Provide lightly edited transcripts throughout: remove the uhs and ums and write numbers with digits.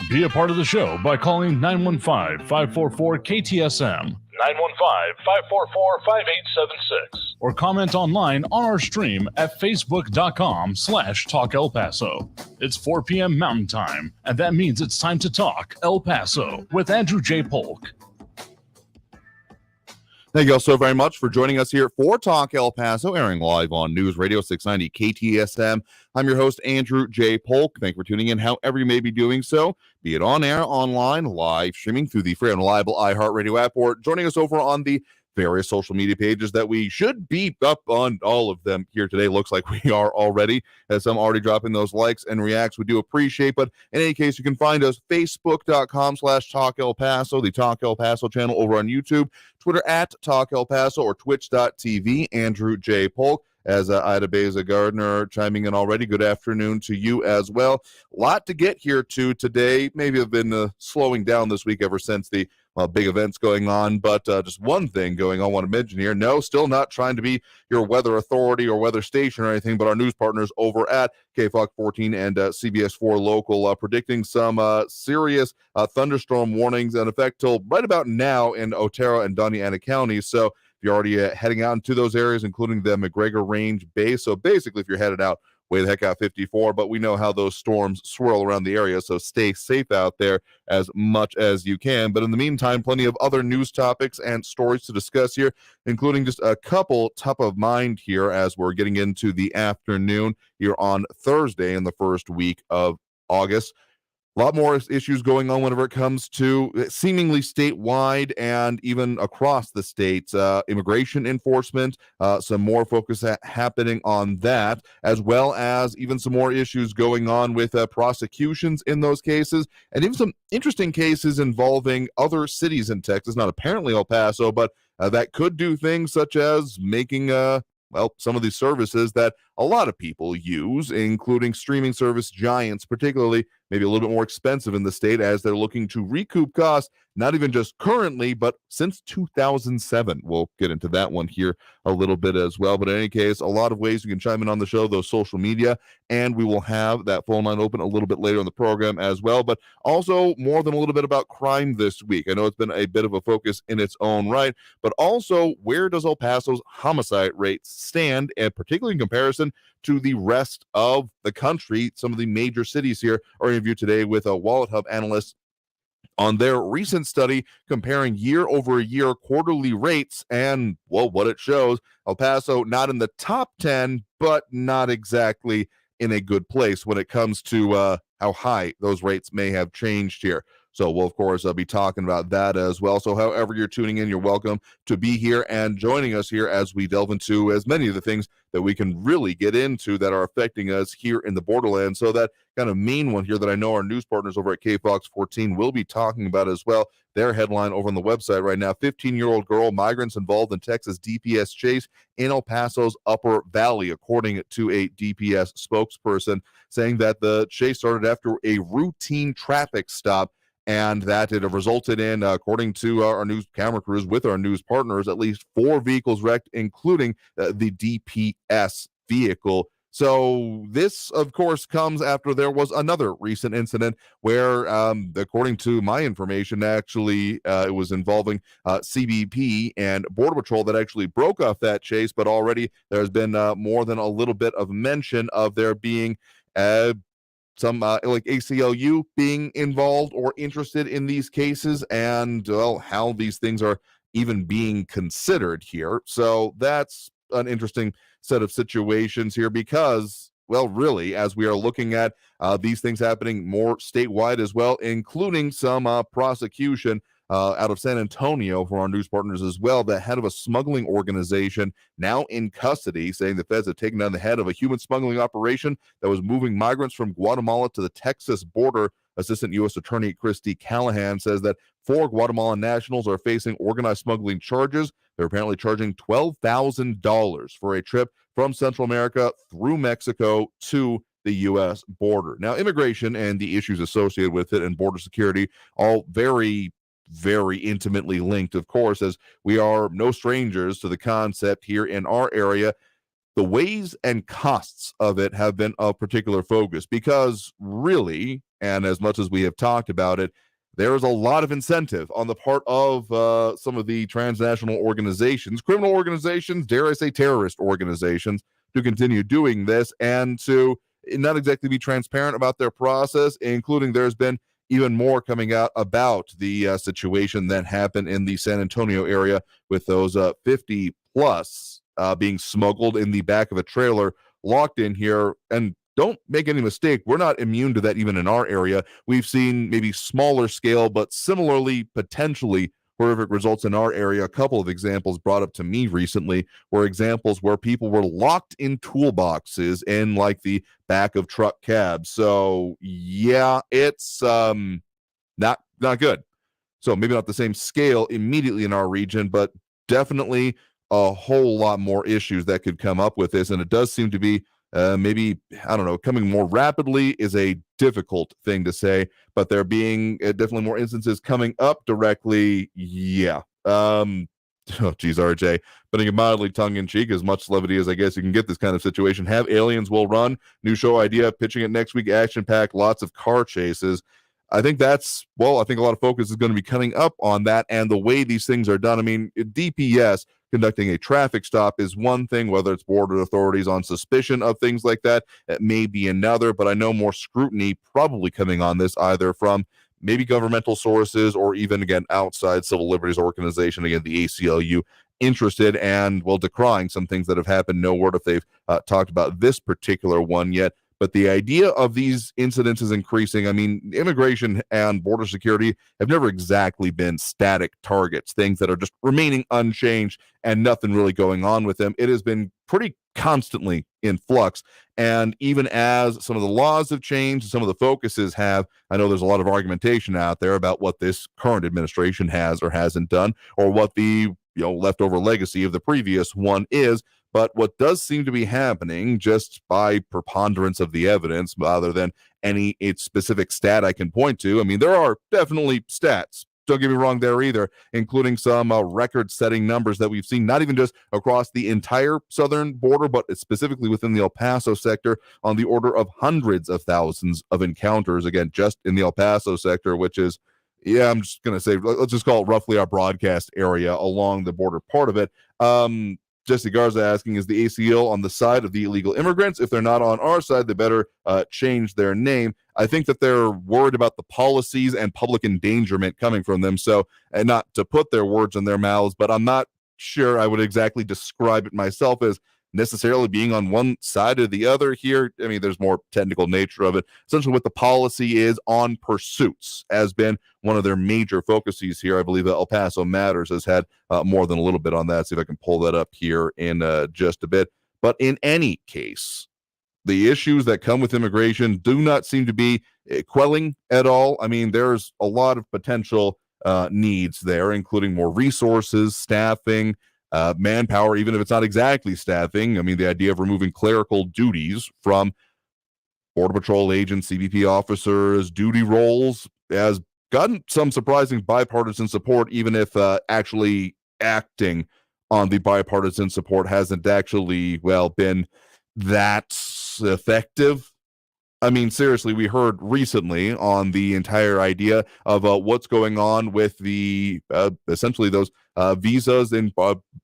Be a part of the show by calling 915-544-KTSM, 915-544-5876, or comment online on our stream at facebook.com/Talk El Paso. It's 4 p.m. Mountain Time, and that means it's time to talk El Paso with Andrew J. Polk. Thank you all so very much for joining us here for Talk El Paso, airing live on News Radio 690 KTSM. I'm your host, Andrew J. Polk. Thank you for tuning in however you may be doing so, be it on air, online, live, streaming through the free and reliable iHeartRadio app, or joining us over on the various social media pages that we should be up on all of them here today. Looks like we are already, as some already dropping those likes and reacts. We do appreciate, but in any case, you can find us facebook.com/Talk El Paso, the Talk El Paso channel over on YouTube, Twitter at Talk El Paso, or twitch.tv, Andrew J. Polk. As Ida Beza Gardner chiming in already, good afternoon to you as well. A lot to get here to today. Maybe I've been slowing down this week ever since the big events going on, but just one thing going on I want to mention here. No, still not trying to be your weather authority or weather station or anything, but our news partners over at KFOX 14 and CBS 4 Local predicting some serious thunderstorm warnings in effect till right about now in Otero and Doña Ana counties. So if you're already heading out into those areas, including the McGregor Range base, so basically if you're headed out, way the heck out 54, but we know how those storms swirl around the area, so stay safe out there as much as you can. But in the meantime, plenty of other news topics and stories to discuss here, including just a couple top of mind here as we're getting into the afternoon here on Thursday in the first week of August. A lot more issues going on whenever it comes to seemingly statewide and even across the states. Immigration enforcement, some more focus happening on that, as well as even some more issues going on with prosecutions in those cases, and even some interesting cases involving other cities in Texas, not apparently El Paso, but that could do things such as making some of these services that a lot of people use, including streaming service giants, particularly maybe a little bit more expensive in the state as they're looking to recoup costs, not even just currently, but since 2007. We'll get into that one here a little bit as well. But in any case, a lot of ways you can chime in on the show, those social media, and we will have that phone line open a little bit later in the program as well. But also more than a little bit about crime this week. I know it's been a bit of a focus in its own right, but also where does El Paso's homicide rate stand, and particularly in comparison to the rest of the country, some of the major cities here. Our interview today with a WalletHub analyst on their recent study comparing year-over-year quarterly rates, and, well, what it shows, El Paso not in the top 10, but not exactly in a good place when it comes to how high those rates may have changed here. So we'll, of course, be talking about that as well. So however you're tuning in, you're welcome to be here and joining us here as we delve into as many of the things that we can really get into that are affecting us here in the Borderland. So that kind of main one here that I know our news partners over at KFOX 14 will be talking about as well. Their headline over on the website right now, 15-year-old girl, migrants involved in Texas DPS chase in El Paso's Upper Valley, according to a DPS spokesperson, saying that the chase started after a routine traffic stop, and that it resulted in, according to our news camera crews with our news partners, at least 4 vehicles wrecked, including the DPS vehicle. So this, of course, comes after there was another recent incident where, according to my information, actually it was involving CBP and Border Patrol that actually broke off that chase, but already there's been more than a little bit of mention of there being some like ACLU being involved or interested in these cases, and well, how these things are even being considered here. So that's an interesting set of situations here because, well, really, as we are looking at these things happening more statewide as well, including some prosecution out of San Antonio for our news partners as well, the head of a smuggling organization now in custody, saying the feds have taken down the head of a human smuggling operation that was moving migrants from Guatemala to the Texas border. Assistant U.S. Attorney Christy Callahan says that 4 Guatemalan nationals are facing organized smuggling charges. They're apparently charging $12,000 for a trip from Central America through Mexico to the U.S. border. Now, immigration and the issues associated with it and border security, all very intimately linked, of course, as we are no strangers to the concept here in our area. The ways and costs of it have been of particular focus because really And as much as we have talked about it, there is a lot of incentive on the part of some of the transnational organizations, criminal organizations, dare I say terrorist organizations, to continue doing this and to not exactly be transparent about their process, including there's been even more coming out about the situation that happened in the San Antonio area with those 50 plus being smuggled in the back of a trailer, locked in here. And don't make any mistake, we're not immune to that even in our area. We've seen maybe smaller scale, but similarly, potentially horrific results in our area. A couple of examples brought up to me recently were examples where people were locked in toolboxes in like the back of truck cabs. So yeah, it's not good. So maybe not the same scale immediately in our region, but definitely a whole lot more issues that could come up with this. And it does seem to be maybe, I don't know, coming more rapidly is a difficult thing to say, but there being definitely more instances coming up directly. Yeah. Oh, geez, RJ, putting it mildly tongue-in-cheek, as much levity as I guess you can get this kind of situation. Have Aliens Will Run, new show idea, pitching it next week, action-packed, lots of car chases. I think that's, well, I think a lot of focus is going to be coming up on that and the way these things are done. I mean, DPS conducting a traffic stop is one thing, whether it's border authorities on suspicion of things like that, it may be another, but I know more scrutiny probably coming on this either from maybe governmental sources or even, again, outside civil liberties organization, again, the ACLU, interested and, well, decrying some things that have happened. No word if they've talked about this particular one yet. But the idea of these incidents is increasing. I mean, immigration and border security have never exactly been static targets, things that are just remaining unchanged and nothing really going on with them. It has been pretty constantly in flux. And even as some of the laws have changed, some of the focuses have, I know there's a lot of argumentation out there about what this current administration has or hasn't done, or what the leftover legacy of the previous one is. But what does seem to be happening, just by preponderance of the evidence, rather than any specific stat I can point to, I mean, there are definitely stats, don't get me wrong there either, including some record-setting numbers that we've seen, not even just across the entire southern border, but specifically within the El Paso sector, on the order of hundreds of thousands of encounters, again, just in the El Paso sector, which is, yeah, I'm just going to say, let's just call it roughly our broadcast area along the border part of it. Jesse Garza asking, is the ACL on the side of the illegal immigrants? If they're not on our side, they better change their name. I think that they're worried about the policies and public endangerment coming from them. So, and not to put their words in their mouths, but I'm not sure I would exactly describe it myself as necessarily being on one side or the other here. I mean, there's more technical nature of it. Essentially what the policy is on pursuits has been one of their major focuses here. I believe that El Paso Matters has had more than a little bit on that. See if I can pull that up here in just a bit. But in any case, the issues that come with immigration do not seem to be quelling at all. I mean, there's a lot of potential needs there, including more resources, staffing, manpower, even if it's not exactly staffing. I mean, the idea of removing clerical duties from Border Patrol agents, CBP officers, duty roles has gotten some surprising bipartisan support, even if actually acting on the bipartisan support hasn't actually, well, been that effective. I mean, seriously, we heard recently on the entire idea of what's going on with the essentially those visas and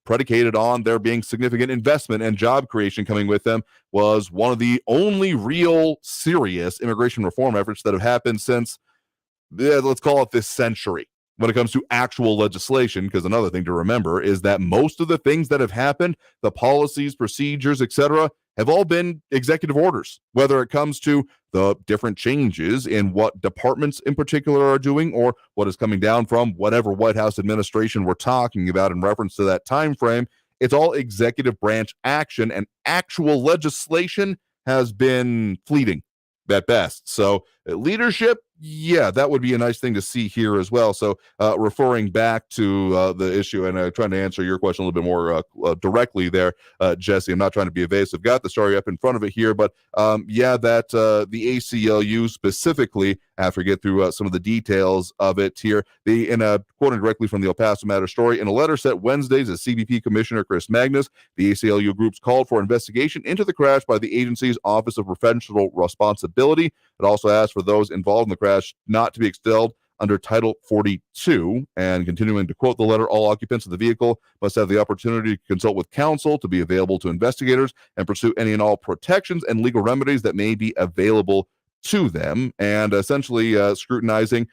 predicated on there being significant investment and job creation coming with them was one of the only real serious immigration reform efforts that have happened since, let's call it this century, when it comes to actual legislation. Because another thing to remember is that most of the things that have happened, the policies, procedures, etc., have all been executive orders, whether it comes to the different changes in what departments in particular are doing or what is coming down from whatever White House administration we're talking about in reference to that time frame. It's all executive branch action, and actual legislation has been fleeting at best. So leadership, yeah, that would be a nice thing to see here as well. So referring back to the issue and trying to answer your question a little bit more directly there, Jesse, I'm not trying to be evasive. Got the story up in front of it here, but yeah, that the ACLU specifically, after we get through some of the details of it here, quoting directly from the El Paso Matter story, in a letter sent Wednesday to CBP Commissioner Chris Magnus, the ACLU groups called for investigation into the crash by the agency's Office of Professional Responsibility. It also asked for those involved in the crash not to be expelled under Title 42. And continuing to quote the letter, all occupants of the vehicle must have the opportunity to consult with counsel, to be available to investigators, and pursue any and all protections and legal remedies that may be available to them, and essentially scrutinizing,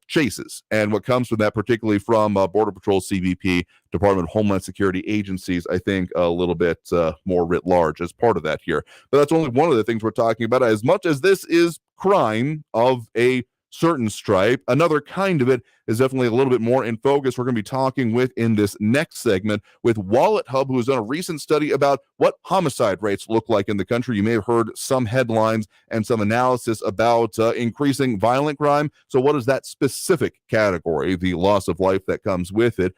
chases and what comes from that, particularly from Border Patrol, CBP, Department of Homeland Security agencies, I think a little bit more writ large as part of that here. But that's only one of the things we're talking about. As much as this is crime of a certain stripe, another kind of it is definitely a little bit more in focus. We're going to be talking with in this next segment with WalletHub, who has done a recent study about what homicide rates look like in the country. You may have heard some headlines and some analysis about increasing violent crime. So what is that specific category, the loss of life that comes with it,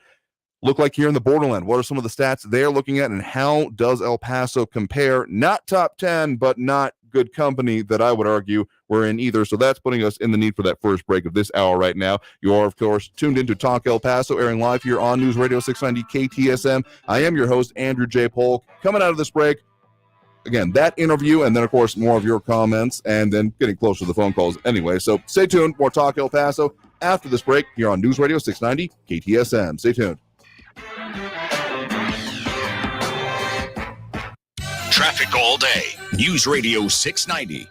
look like here in the Borderland? What are some of the stats they're looking at, and how does El Paso compare? Not top 10, but not good company that I would argue we're in either. So that's putting us in the need for that first break of this hour right now. You are, of course, tuned into Talk El Paso, airing live here on News Radio 690 KTSM. I am your host, Andrew J. Polk. Coming out of this break, again, that interview, and then, of course, more of your comments, and then getting closer to the phone calls anyway. So stay tuned. More Talk El Paso after this break here on News Radio 690 KTSM. Stay tuned. Traffic all day. News Radio 690.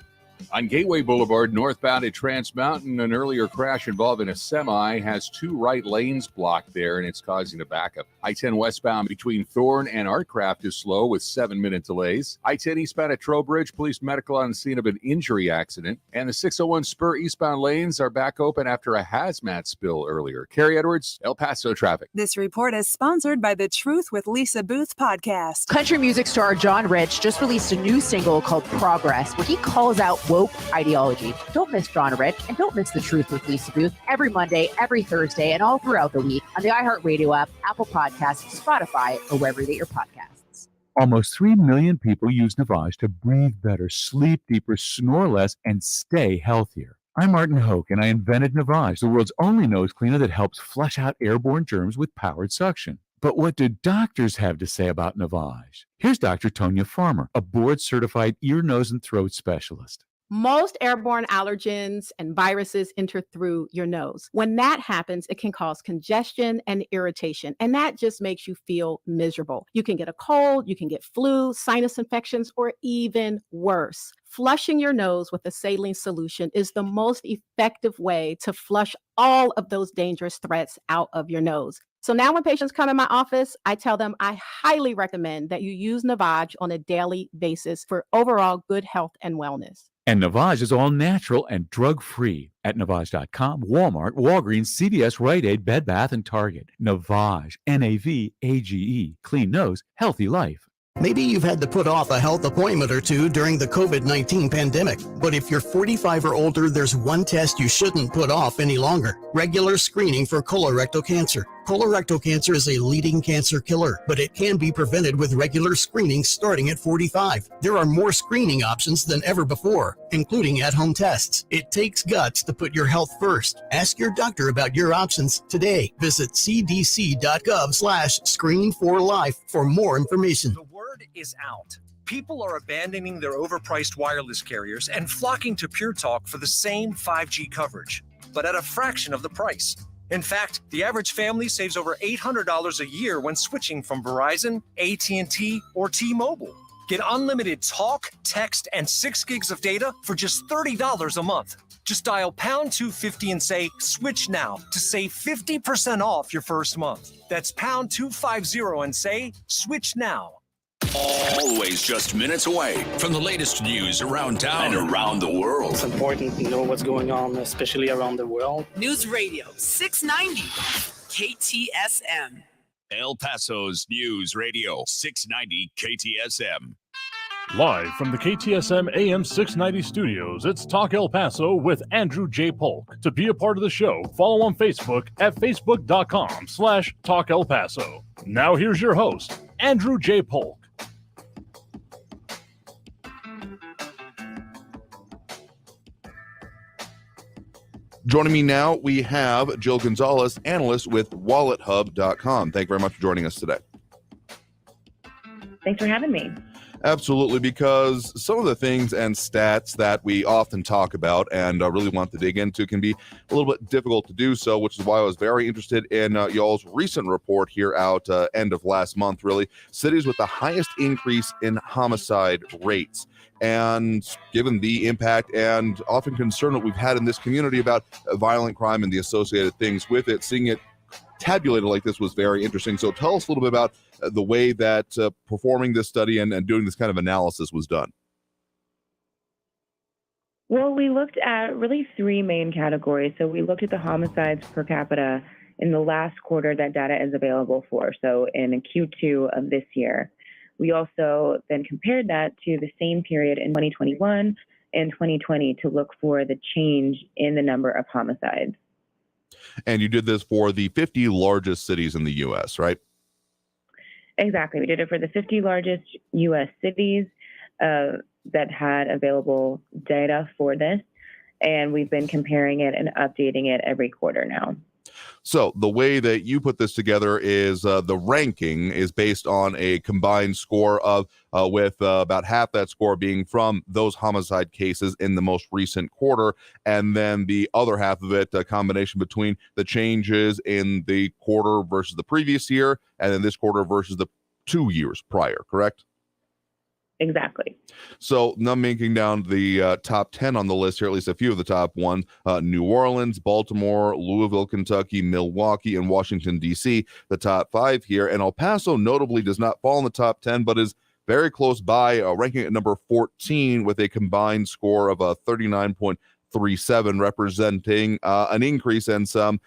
On Gateway Boulevard, northbound at Trans Mountain, an earlier crash involving a semi has two right lanes blocked there, and it's causing a backup. I-10 westbound between Thorne and Artcraft is slow with 7-minute delays. I-10 eastbound at Trowbridge, police medical on the scene of an injury accident. And the 601 Spur eastbound lanes are back open after a hazmat spill earlier. Carrie Edwards, El Paso traffic. This report is sponsored by the Truth with Lisa Booth podcast. Country music star John Rich just released a new single called Progress, where he calls out woke ideology. Don't miss John Rich, and don't miss The Truth with Lisa Booth every Monday, every Thursday, and all throughout the week on the iHeartRadio app, Apple Podcasts, Spotify, or wherever you get your podcasts. Almost 3 million people use Navage to breathe better, sleep deeper, snore less, and stay healthier. I'm Martin Hoke, and I invented Navage, the world's only nose cleaner that helps flush out airborne germs with powered suction. But what do doctors have to say about Navage? Here's Dr. Tonya Farmer, a board-certified ear, nose, and throat specialist. Most airborne allergens and viruses enter through your nose. When that happens, it can cause congestion and irritation, and that just makes you feel miserable. You can get a cold, you can get flu, sinus infections, or even worse. Flushing your nose with a saline solution is the most effective way to flush all of those dangerous threats out of your nose. So now when patients come in my office, I tell them I highly recommend that you use Navage on a daily basis for overall good health and wellness. And Navage is all natural and drug-free at Navage.com, Walmart, Walgreens, CVS, Rite Aid, Bed Bath, and Target. Navage, N-A-V-A-G-E, clean nose, healthy life. Maybe you've had to put off a health appointment or two during the COVID-19 pandemic. But if you're 45 or older, there's one test you shouldn't put off any longer: regular screening for colorectal cancer. Colorectal cancer is a leading cancer killer, but it can be prevented with regular screening starting at 45. There are more screening options than ever before, including at-home tests. It takes guts to put your health first. Ask your doctor about your options today. Visit cdc.gov/screen4life for more information. The word is out. People are abandoning their overpriced wireless carriers and flocking to Pure Talk for the same 5G coverage, but at a fraction of the price. In fact, the average family saves over $800 a year when switching from Verizon, AT&T, or T-Mobile. Get unlimited talk, text, and 6 gigs of data for just $30 a month. Just dial pound 250 and say switch now to save 50% off your first month. That's pound 250 and say switch now. Always just minutes away from the latest news around town and around the world. It's important to know what's going on, especially around the world. News Radio 690 KTSM. El Paso's News Radio 690 KTSM. Live from the KTSM AM 690 studios, it's Talk El Paso with Andrew J. Polk. To be a part of the show, follow on Facebook at facebook.com/Talk El Paso. Now here's your host, Andrew J. Polk. Joining me now, we have Jill Gonzalez, analyst with WalletHub.com. Thank you very much for joining us today. Thanks for having me. Absolutely, because some of the things and stats that we often talk about and really want to dig into can be a little bit difficult to do so, which is why I was very interested in y'all's recent report here out end of last month, really. Cities with the highest increase in homicide rates. And given the impact and often concern that we've had in this community about violent crime and the associated things with it, seeing it tabulated like this was very interesting. So tell us a little bit about the way that performing this study and doing this kind of analysis was done. Well, we looked at really three main categories. So we looked at the homicides per capita in the last quarter that data is available for, so in Q2 of this year. We also then compared that to the same period in 2021 and 2020 to look for the change in the number of homicides. And you did this for the 50 largest cities in the U.S., right? Exactly. We did it for the 50 largest U.S. cities that had available data for this. And we've been comparing it and updating it every quarter now. So the way that you put this together is the ranking is based on a combined score of with about half that score being from those homicide cases in the most recent quarter, and then the other half of it, a combination between the changes in the quarter versus the previous year, and then this quarter versus the 2 years prior, correct? Exactly. So now making down the top 10 on the list here, at least a few of the top ones, New Orleans, Baltimore, Louisville, Kentucky, Milwaukee, and Washington, D.C., the top 5 here. And El Paso notably does not fall in the top 10, but is very close by, ranking at number 14 with a combined score of 39.37, representing an increase and some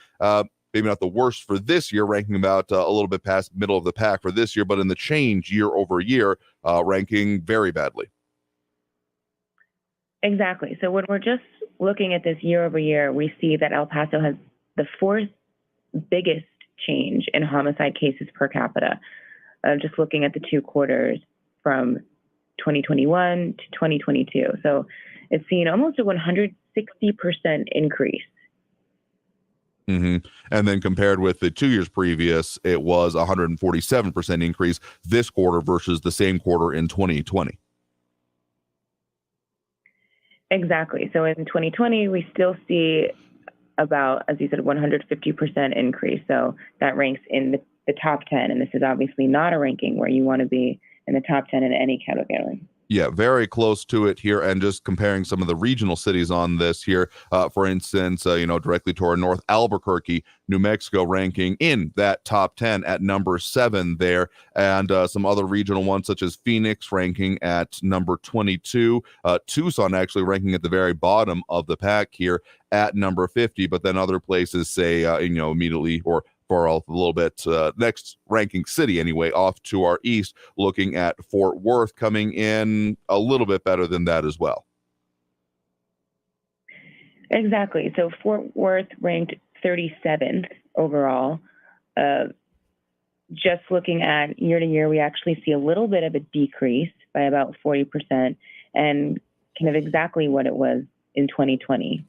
maybe not the worst for this year, ranking about a little bit past middle of the pack for this year, but in the change year over year, ranking very badly. Exactly. So when we're just looking at this year over year, we see that El Paso has the fourth biggest change in homicide cases per capita. Just looking at the 2 quarters from 2021 to 2022. So it's seen almost a 160% increase. Mm-hmm. And then compared with the 2 years previous, it was 147% increase this quarter versus the same quarter in 2020. Exactly. So in 2020, we still see about, as you said, 150% increase. So that ranks in the top 10. And this is obviously not a ranking where you want to be in the top 10 in any category. Yeah, very close to it here. And just comparing some of the regional cities on this here, for instance, directly to our north, Albuquerque, New Mexico, ranking in that top 10 at number 7 there. And some other regional ones such as Phoenix ranking at number 22, Tucson actually ranking at the very bottom of the pack here at number 50. But then other places say, immediately or for a little bit, next ranking city anyway, off to our east, looking at Fort Worth coming in a little bit better than that as well. Exactly. So Fort Worth ranked 37th overall. Just looking at year to year, we actually see a little bit of a decrease by about 40%, and kind of exactly what it was in 2020.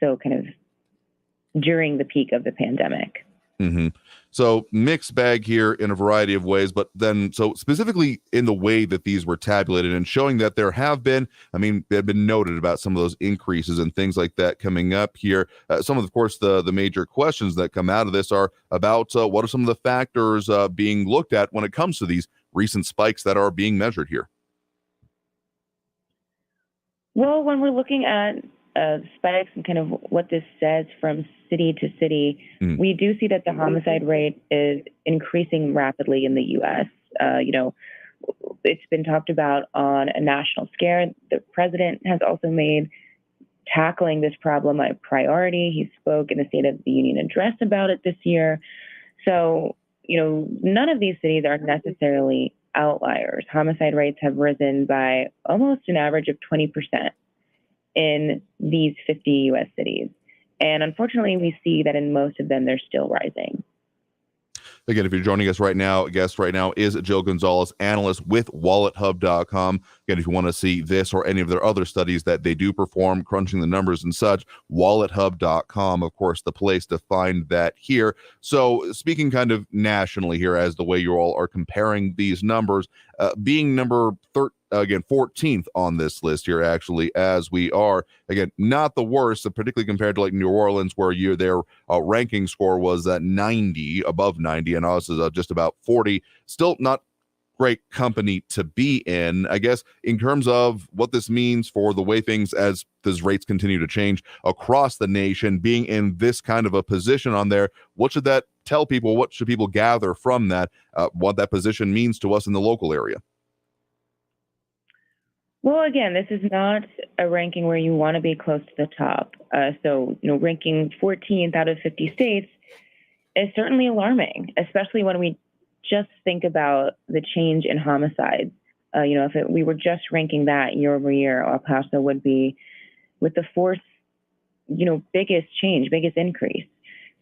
So kind of during the peak of the pandemic. Mm-hmm. So mixed bag here in a variety of ways, but then so specifically in the way that these were tabulated and showing that there have been, they've been noted about some of those increases and things like that coming up here. Some of course, the major questions that come out of this are about what are some of the factors being looked at when it comes to these recent spikes that are being measured here? Well, when we're looking at spikes and kind of what this says from city to city, we do see that the homicide rate is increasing rapidly in the U.S. It's been talked about on a national scale. The president has also made tackling this problem a priority. He spoke in the State of the Union address about it this year. So, none of these cities are necessarily outliers. Homicide rates have risen by almost an average of 20% in these 50 U.S. cities. And unfortunately, we see that in most of them, they're still rising. Again, if you're joining us right now, guest right now is Jill Gonzalez, analyst with WalletHub.com. Again, if you want to see this or any of their other studies that they do perform, crunching the numbers and such, WalletHub.com, of course, the place to find that here. So speaking kind of nationally here as the way you all are comparing these numbers, being number 14th on this list here, actually, as we are, again, not the worst, particularly compared to like New Orleans, where their ranking score was at 90, above 90, and ours is just about 40. Still not great company to be in. I guess in terms of what this means for the way things, as these rates continue to change across the nation, being in this kind of a position on there, what should that tell people? What should people gather from that? What that position means to us in the local area? Well, again, this is not a ranking where you want to be close to the top. So, ranking 14th out of 50 states is certainly alarming, especially when we just think about the change in homicides. If we were just ranking that year over year, El Paso would be with the fourth, biggest change, biggest increase.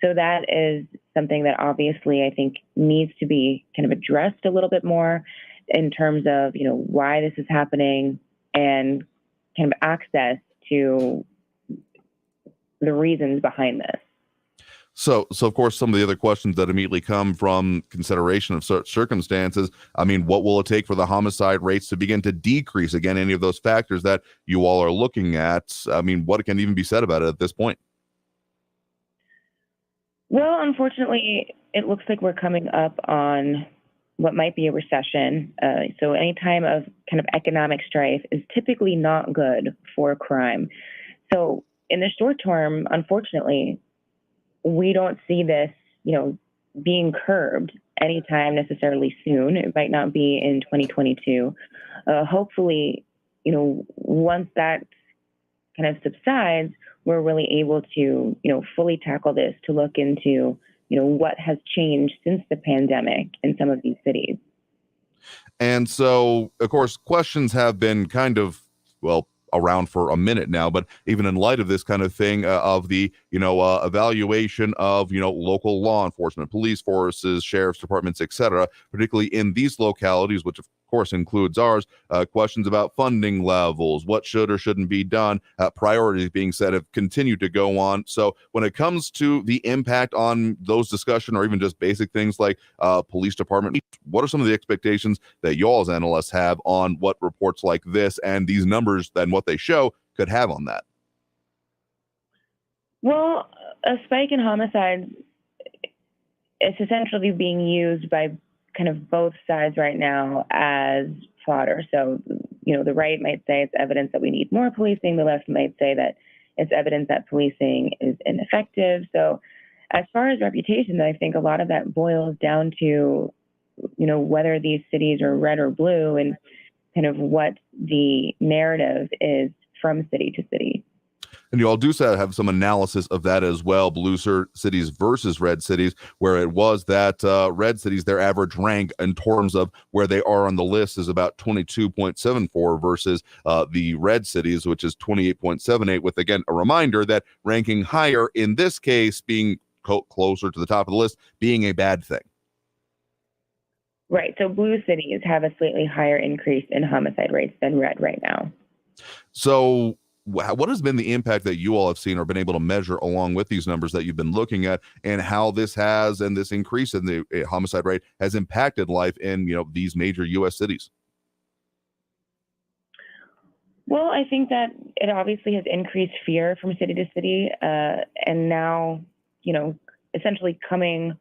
So that is something that obviously I think needs to be kind of addressed a little bit more in terms of, why this is happening and kind of access to the reasons behind this. So of course, some of the other questions that immediately come from consideration of such circumstances, I mean, what will it take for the homicide rates to begin to decrease? Again, any of those factors that you all are looking at, I mean, what can even be said about it at this point? Well, unfortunately, it looks like we're coming up on what might be a recession. So any time of kind of economic strife is typically not good for crime. So in the short term, unfortunately, we don't see this, being curbed anytime necessarily soon. It might not be in 2022. Hopefully, once that kind of subsides, we're really able to, fully tackle this, to look into what has changed since the pandemic in some of these cities. And so, of course, questions have been kind of, around for a minute now, but even in light of this kind of thing, of the, evaluation of, local law enforcement, police forces, sheriff's departments, etc., particularly in these localities, which of course includes ours, questions about funding levels, what should or shouldn't be done, priorities being set have continued to go on. So when it comes to the impact on those discussion, or even just basic things like police department, what are some of the expectations that y'all as analysts have on what reports like this and these numbers and what they show could have on that? Well, a spike in homicides is essentially being used by kind of both sides right now as fodder. So, the right might say it's evidence that we need more policing. The left might say that it's evidence that policing is ineffective. So as far as reputation, I think a lot of that boils down to, whether these cities are red or blue and kind of what the narrative is from city to city. And you all do have some analysis of that as well, blue cities versus red cities, where it was that red cities, their average rank in terms of where they are on the list is about 22.74 versus the red cities, which is 28.78, with, again, a reminder that ranking higher in this case, being closer to the top of the list, being a bad thing. Right. So blue cities have a slightly higher increase in homicide rates than red right now. So what has been the impact that you all have seen or been able to measure along with these numbers that you've been looking at, and how this has, and this increase in the homicide rate has impacted life in, these major U.S. cities? Well, I think that it obviously has increased fear from city to city. And now, essentially coming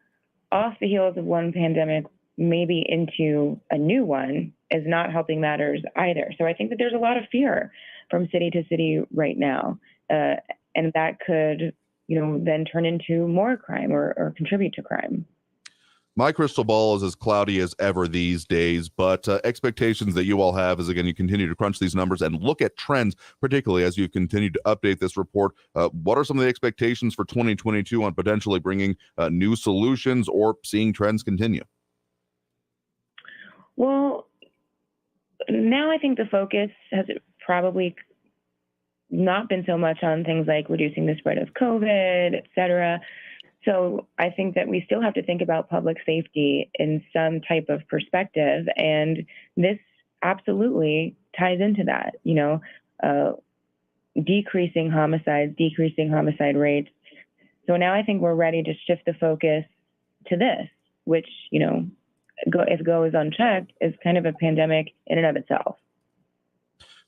off the heels of one pandemic, maybe into a new one, is not helping matters either. So I think that there's a lot of fear from city to city right now. And that could, then turn into more crime or contribute to crime. My crystal ball is as cloudy as ever these days, but expectations that you all have is, again, you continue to crunch these numbers and look at trends, particularly as you've continued to update this report. What are some of the expectations for 2022 on potentially bringing new solutions or seeing trends continue? Well, now I think the focus has probably not been so much on things like reducing the spread of COVID, et cetera. So I think that we still have to think about public safety in some type of perspective, and this absolutely ties into that, decreasing homicides, decreasing homicide rates. So now I think we're ready to shift the focus to this, which, if goes unchecked, is kind of a pandemic in and of itself.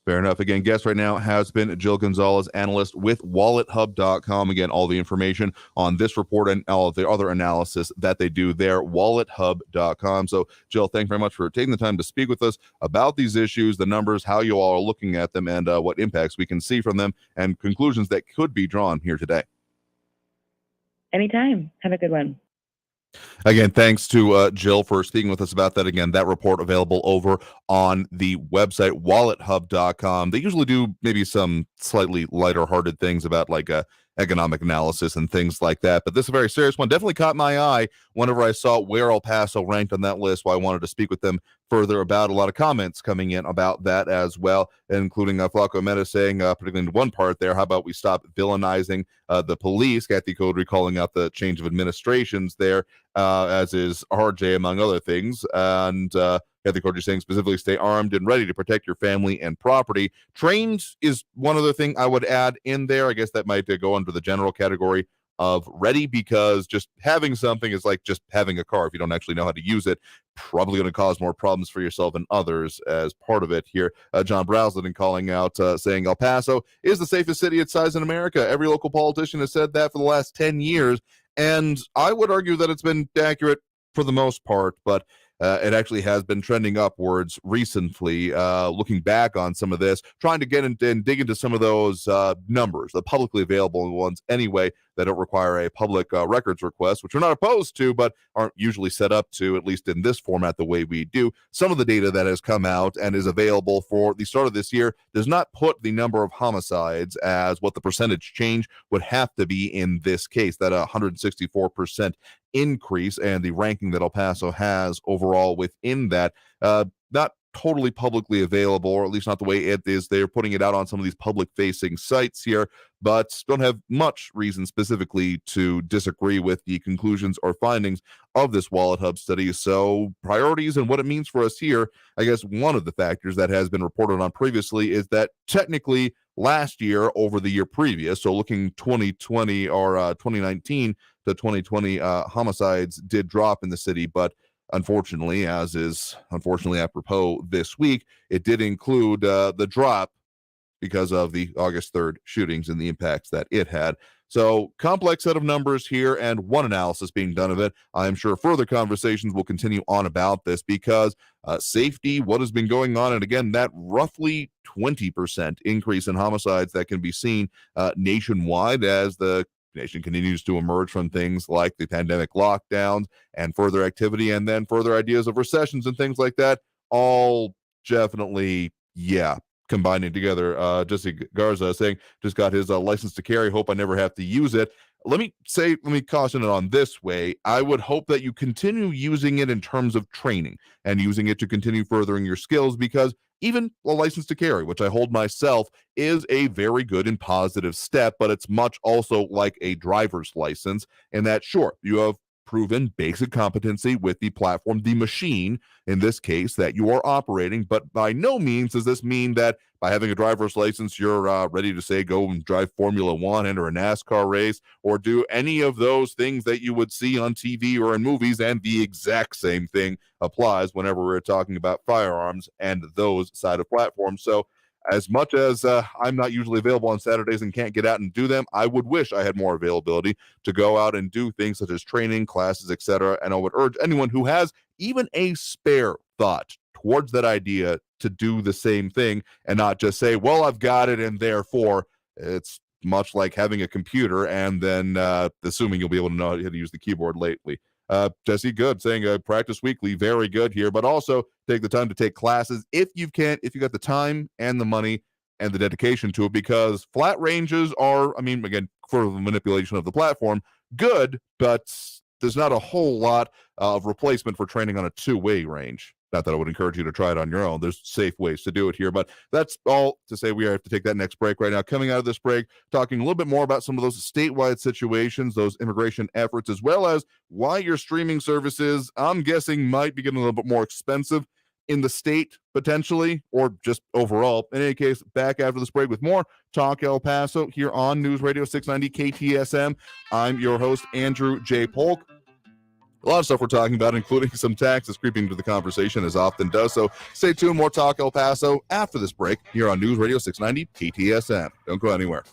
Fair enough. Again, guest right now has been Jill Gonzalez, analyst with WalletHub.com. Again, all the information on this report and all of the other analysis that they do there, WalletHub.com. So, Jill, thank you very much for taking the time to speak with us about these issues, the numbers, how you all are looking at them, and what impacts we can see from them and conclusions that could be drawn here today. Anytime. Have a good one. Again, thanks to Jill for speaking with us about that. Again, that report available over on the website, WalletHub.com. They usually do maybe some slightly lighter-hearted things about like economic analysis and things like that. But this is a very serious one. Definitely caught my eye whenever I saw where El Paso ranked on that list. Why I wanted to speak with them further about. A lot of comments coming in about that as well, including Flaco Meta saying, particularly in one part there, how about we stop villainizing the police? Kathy Codry calling out the change of administrations there, as is RJ, among other things. And Kathy Codry saying specifically stay armed and ready to protect your family and property. Trained is one other thing I would add in there. I guess that might go under the general category of ready, because just having something is like just having a car. If you don't actually know how to use it, probably going to cause more problems for yourself and others as part of it here. John Braslin calling out, saying El Paso is the safest city its size in America. Every local politician has said that for the last 10 years. And I would argue that it's been accurate for the most part, but it actually has been trending upwards recently, looking back on some of this, trying to get in and dig into some of those numbers, the publicly available ones anyway, that don't require a public records request, which we're not opposed to, but aren't usually set up to, at least in this format, the way we do. Some of the data that has come out and is available for the start of this year does not put the number of homicides as what the percentage change would have to be in this case, that 164% increase, and the ranking that El Paso has overall within that. Not totally publicly available, or at least not the way it is. They're putting it out on some of these public-facing sites here, but don't have much reason specifically to disagree with the conclusions or findings of this WalletHub study. So priorities and what it means for us here, I guess one of the factors that has been reported on previously is that technically last year over the year previous, so looking 2020 or 2019 to 2020, homicides did drop in the city, but unfortunately, as is unfortunately apropos this week, it did include the drop because of the August 3rd shootings and the impacts that it had. So complex set of numbers here and one analysis being done of it. I'm sure further conversations will continue on about this because safety, what has been going on, and again, that roughly 20% increase in homicides that can be seen nationwide as the nation continues to emerge from things like the pandemic lockdowns and further activity, and then further ideas of recessions and things like that, all definitely, combining together. Jesse Garza saying, just got his license to carry, hope I never have to use it. Let me caution it on this way. I would hope that you continue using it in terms of training and using it to continue furthering your skills, because even a license to carry, which I hold myself, is a very good and positive step, but it's much also like a driver's license in that, sure, you have proven basic competency with the platform, the machine, in this case, that you are operating, but by no means does this mean that by having a driver's license, you're ready to, say, go and drive Formula One, enter a NASCAR race, or do any of those things that you would see on TV or in movies, and the exact same thing applies whenever we're talking about firearms and those side of platforms. So as much as I'm not usually available on Saturdays and can't get out and do them, I would wish I had more availability to go out and do things such as training, classes, etc. And I would urge anyone who has even a spare thought towards that idea to do the same thing and not just say, well, I've got it, and therefore it's much like having a computer and then assuming you'll be able to know how to use the keyboard lately. Jesse Good saying practice weekly, very good here, but also take the time to take classes if you can, if you got the time and the money and the dedication to it, because flat ranges are, again, for the manipulation of the platform, good, but there's not a whole lot of replacement for training on a two-way range. Not that I would encourage you to try it on your own. There's safe ways to do it here, but that's all to say we have to take that next break right now. Coming out of this break, talking a little bit more about some of those statewide situations, those immigration efforts, as well as why your streaming services, I'm guessing, might be getting a little bit more expensive in the state, potentially, or just overall. In any case, back after this break with more Talk El Paso here on News Radio 690 KTSM. I'm your host, Andrew J. Polk. A lot of stuff we're talking about, including some taxes creeping into the conversation, as often does. So stay tuned. More Talk El Paso after this break here on News Radio 690 KTSM. Don't go anywhere.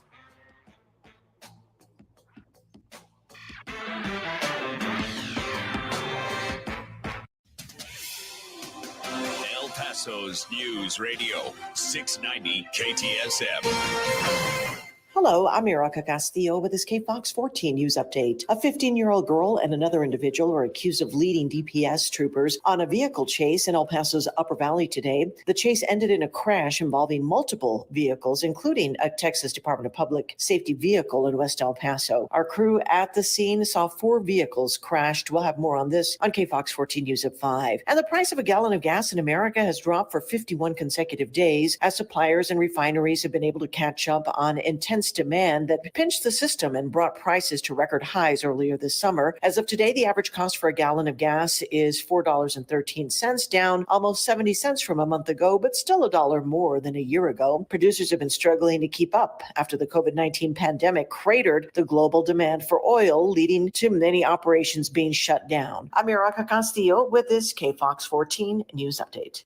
El Paso's News Radio 690 KTSM. Hello, I'm Erica Castillo with this KFOX 14 news update. A 15-year-old girl and another individual are accused of leading DPS troopers on a vehicle chase in El Paso's Upper Valley today. The chase ended in a crash involving multiple vehicles, including a Texas Department of Public Safety vehicle in West El Paso. Our crew at the scene saw 4 vehicles crashed. We'll have more on this on KFOX 14 News at 5. And the price of a gallon of gas in America has dropped for 51 consecutive days as suppliers and refineries have been able to catch up on intense demand that pinched the system and brought prices to record highs earlier this summer. As of today, the average cost for a gallon of gas is $4.13, down almost 70 cents from a month ago, but still $1 more than a year ago. Producers have been struggling to keep up after the COVID-19 pandemic cratered the global demand for oil, leading to many operations being shut down. I'm Erica Castillo with this KFOX 14 News Update.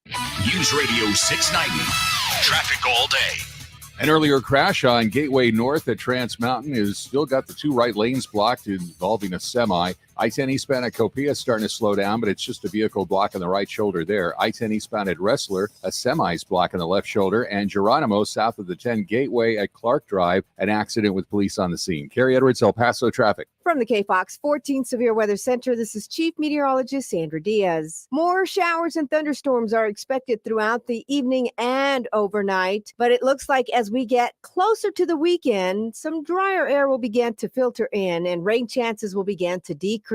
News Radio 690. Traffic all day. An earlier crash on Gateway North at Trans Mountain has still got the 2 right lanes blocked involving a semi. I-10 eastbound at Copia is starting to slow down, but it's just a vehicle blocking the right shoulder there. I-10 eastbound at Wrestler, a semi is blocking the left shoulder. And Geronimo, south of the 10 Gateway at Clark Drive, an accident with police on the scene. Carrie Edwards, El Paso traffic. From the KFOX 14 Severe Weather Center, this is Chief Meteorologist Sandra Diaz. More showers and thunderstorms are expected throughout the evening and overnight, but it looks like as we get closer to the weekend, some drier air will begin to filter in and rain chances will begin to decrease.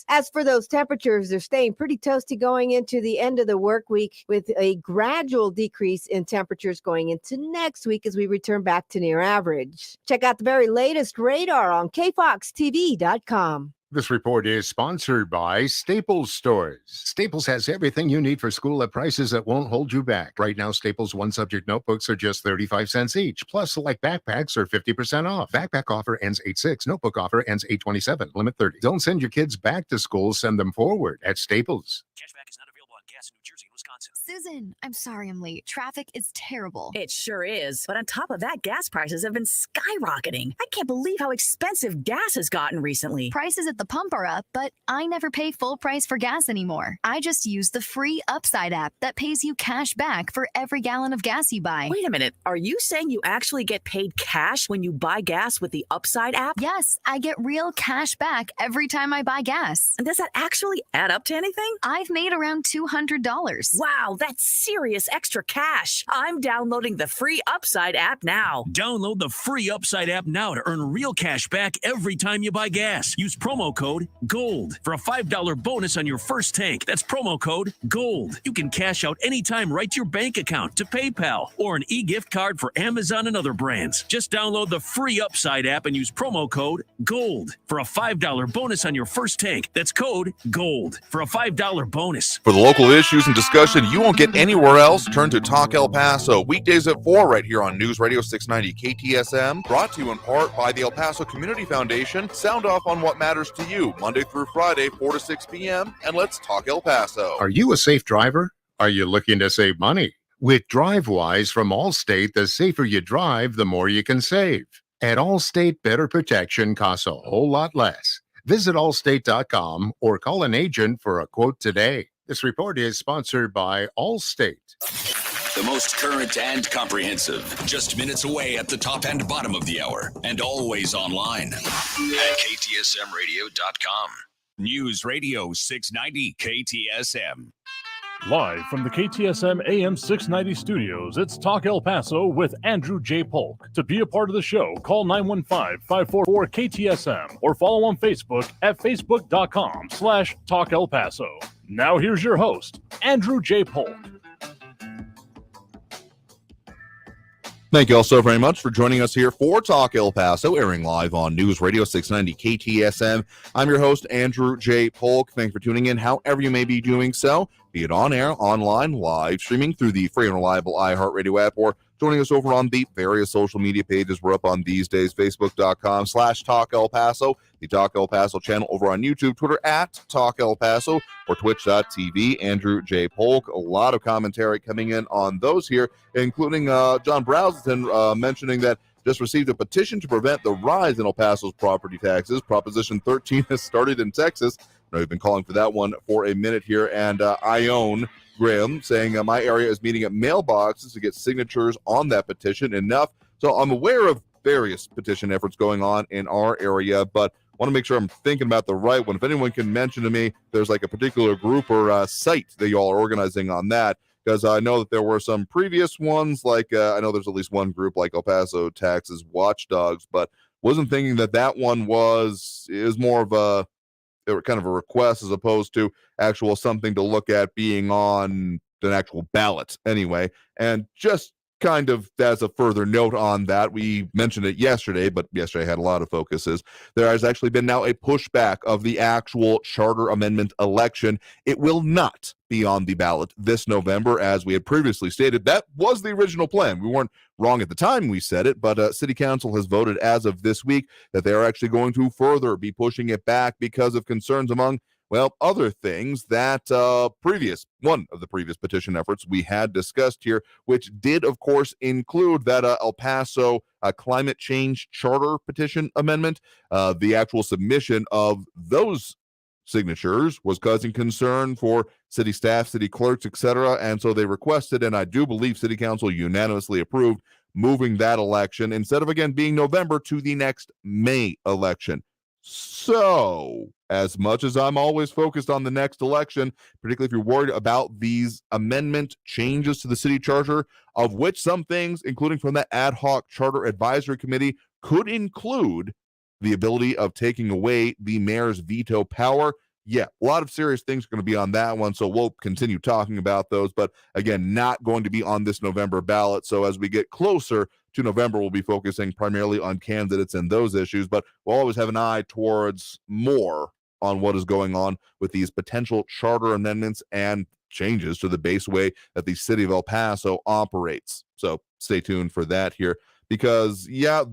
As for those temperatures, they're staying pretty toasty going into the end of the work week, with a gradual decrease in temperatures going into next week as we return back to near average. Check out the very latest radar on KFOXTV.com. This report is sponsored by Staples Stores. Staples has everything you need for school at prices that won't hold you back. Right now, Staples one-subject notebooks are just 35 cents each. Plus, select backpacks are 50% off. Backpack offer ends 8/6. Notebook offer ends 8/27. Limit 30. Don't send your kids back to school. Send them forward at Staples. Cashback is not available on gas in New Jersey and Wisconsin. Susan, I'm sorry I'm late. Traffic is terrible. It sure is. But on top of that, gas prices have been skyrocketing. I can't believe how expensive gas has gotten recently. Prices at the pump are up, but I never pay full price for gas anymore. I just use the free Upside app that pays you cash back for every gallon of gas you buy. Wait a minute. Are you saying you actually get paid cash when you buy gas with the Upside app? Yes, I get real cash back every time I buy gas. And does that actually add up to anything? I've made around $200. Wow, that's serious extra cash. I'm downloading the free Upside app now. Download the free Upside app now to earn real cash back every time you buy gas. Use promo code GOLD for a $5 bonus on your first tank. That's promo code GOLD. You can cash out anytime right to your bank account, to PayPal, or an e-gift card for Amazon and other brands. Just download the free Upside app and use promo code GOLD for a $5 bonus on your first tank. That's code GOLD for a $5 bonus. For the local issues and discussion you won't get anywhere else, turn to Talk El Paso, weekdays at 4 right here on News Radio 690 KTSM, brought to you in part by the El Paso Community Foundation. Sound off on what matters to you, Monday through Friday, 4 to 6 p.m., and let's talk El Paso. Are you a safe driver? Are you looking to save money? With DriveWise from Allstate, the safer you drive, the more you can save. At Allstate, better protection costs a whole lot less. Visit allstate.com or call an agent for a quote today. This report is sponsored by Allstate. The most current and comprehensive. Just minutes away at the top and bottom of the hour. And always online at KTSMradio.com. News Radio 690 KTSM. Live from the KTSM AM 690 studios, it's Talk El Paso with Andrew J. Polk. To be a part of the show, call 915-544-KTSM or follow on Facebook at facebook.com/Talk El Paso. Now here's your host, Andrew J. Polk. Thank you all so very much for joining us here for Talk El Paso, airing live on News Radio 690 KTSM. I'm your host, Andrew J. Polk. Thanks for tuning in, however you may be doing so, be it on air, online, live, streaming through the free and reliable iHeartRadio app, or joining us over on the various social media pages we're up on these days, Facebook.com/Talk El Paso, the Talk El Paso channel over on YouTube, Twitter @Talk El Paso, or Twitch.tv, Andrew J. Polk. A lot of commentary coming in on those here, including John Browsington mentioning that just received a petition to prevent the rise in El Paso's property taxes. Proposition 13 has started in Texas. I know we've been calling for that one for a minute here, and Ione Graham saying my area is meeting at mailboxes to get signatures on that petition. Enough. So I'm aware of various petition efforts going on in our area, but want to make sure I'm thinking about the right one. If anyone can mention to me there's like a particular group or site that you all are organizing on that, because I know that there were some previous ones, like I know there's at least one group like El Paso Taxes Watchdogs, but wasn't thinking that one is more of a kind of a request as opposed to actual something to look at being on an actual ballot anyway. And just kind of as a further note on that, we mentioned it yesterday, but yesterday had a lot of focuses. There has actually been now a pushback of the actual charter amendment election. It will not be on the ballot this November, as we had previously stated. That was the original plan. We weren't wrong at the time we said it, but City Council has voted as of this week that they are actually going to further be pushing it back because of concerns among, well, other things that one of the previous petition efforts we had discussed here, which did, of course, include that El Paso climate change charter petition amendment. The actual submission of those signatures was causing concern for city staff, city clerks, etc. And so they requested, and I do believe City Council unanimously approved, moving that election, instead of, again, being November, to the next May election. So, as much as I'm always focused on the next election, particularly if you're worried about these amendment changes to the city charter, of which some things, including from that ad hoc charter advisory committee, could include the ability of taking away the mayor's veto power. Yeah, a lot of serious things are going to be on that one, so we'll continue talking about those, but again, not going to be on this November ballot. So as we get closer to November, we'll be focusing primarily on candidates and those issues, but we'll always have an eye towards more on what is going on with these potential charter amendments and changes to the base way that the city of El Paso operates. So stay tuned for that here. Because, yeah,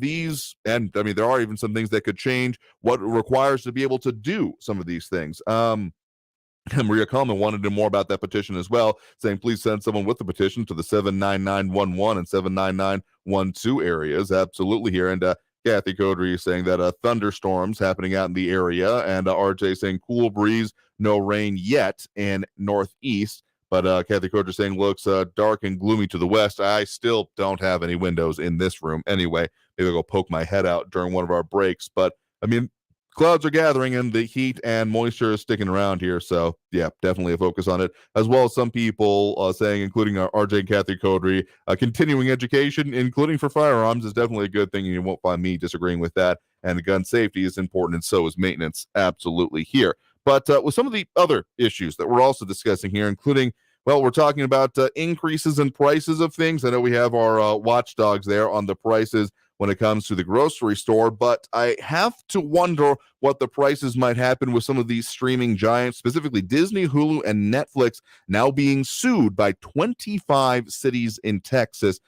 and I mean, there are even some things that could change what it requires to be able to do some of these things. Maria Coleman wanted to know more about that petition as well, saying, please send someone with the petition to the 79911 and 79912 areas. Absolutely here. And Kathy Codry saying that thunderstorms happening out in the area. And RJ saying cool breeze, no rain yet in Northeast. But Kathy Coder saying looks dark and gloomy to the west. I still don't have any windows in this room anyway. Maybe I'll go poke my head out during one of our breaks. But, I mean, clouds are gathering and the heat and moisture is sticking around here. So, yeah, definitely a focus on it. As well as some people saying, including our RJ and Kathy Codry, continuing education, including for firearms, is definitely a good thing. And you won't find me disagreeing with that. And gun safety is important, and so is maintenance. Absolutely here. But with some of the other issues that we're also discussing here, including, well, we're talking about increases in prices of things. I know we have our watchdogs there on the prices when it comes to the grocery store, but I have to wonder what the prices might happen with some of these streaming giants, specifically Disney, Hulu, and Netflix, now being sued by 25 cities in Texas,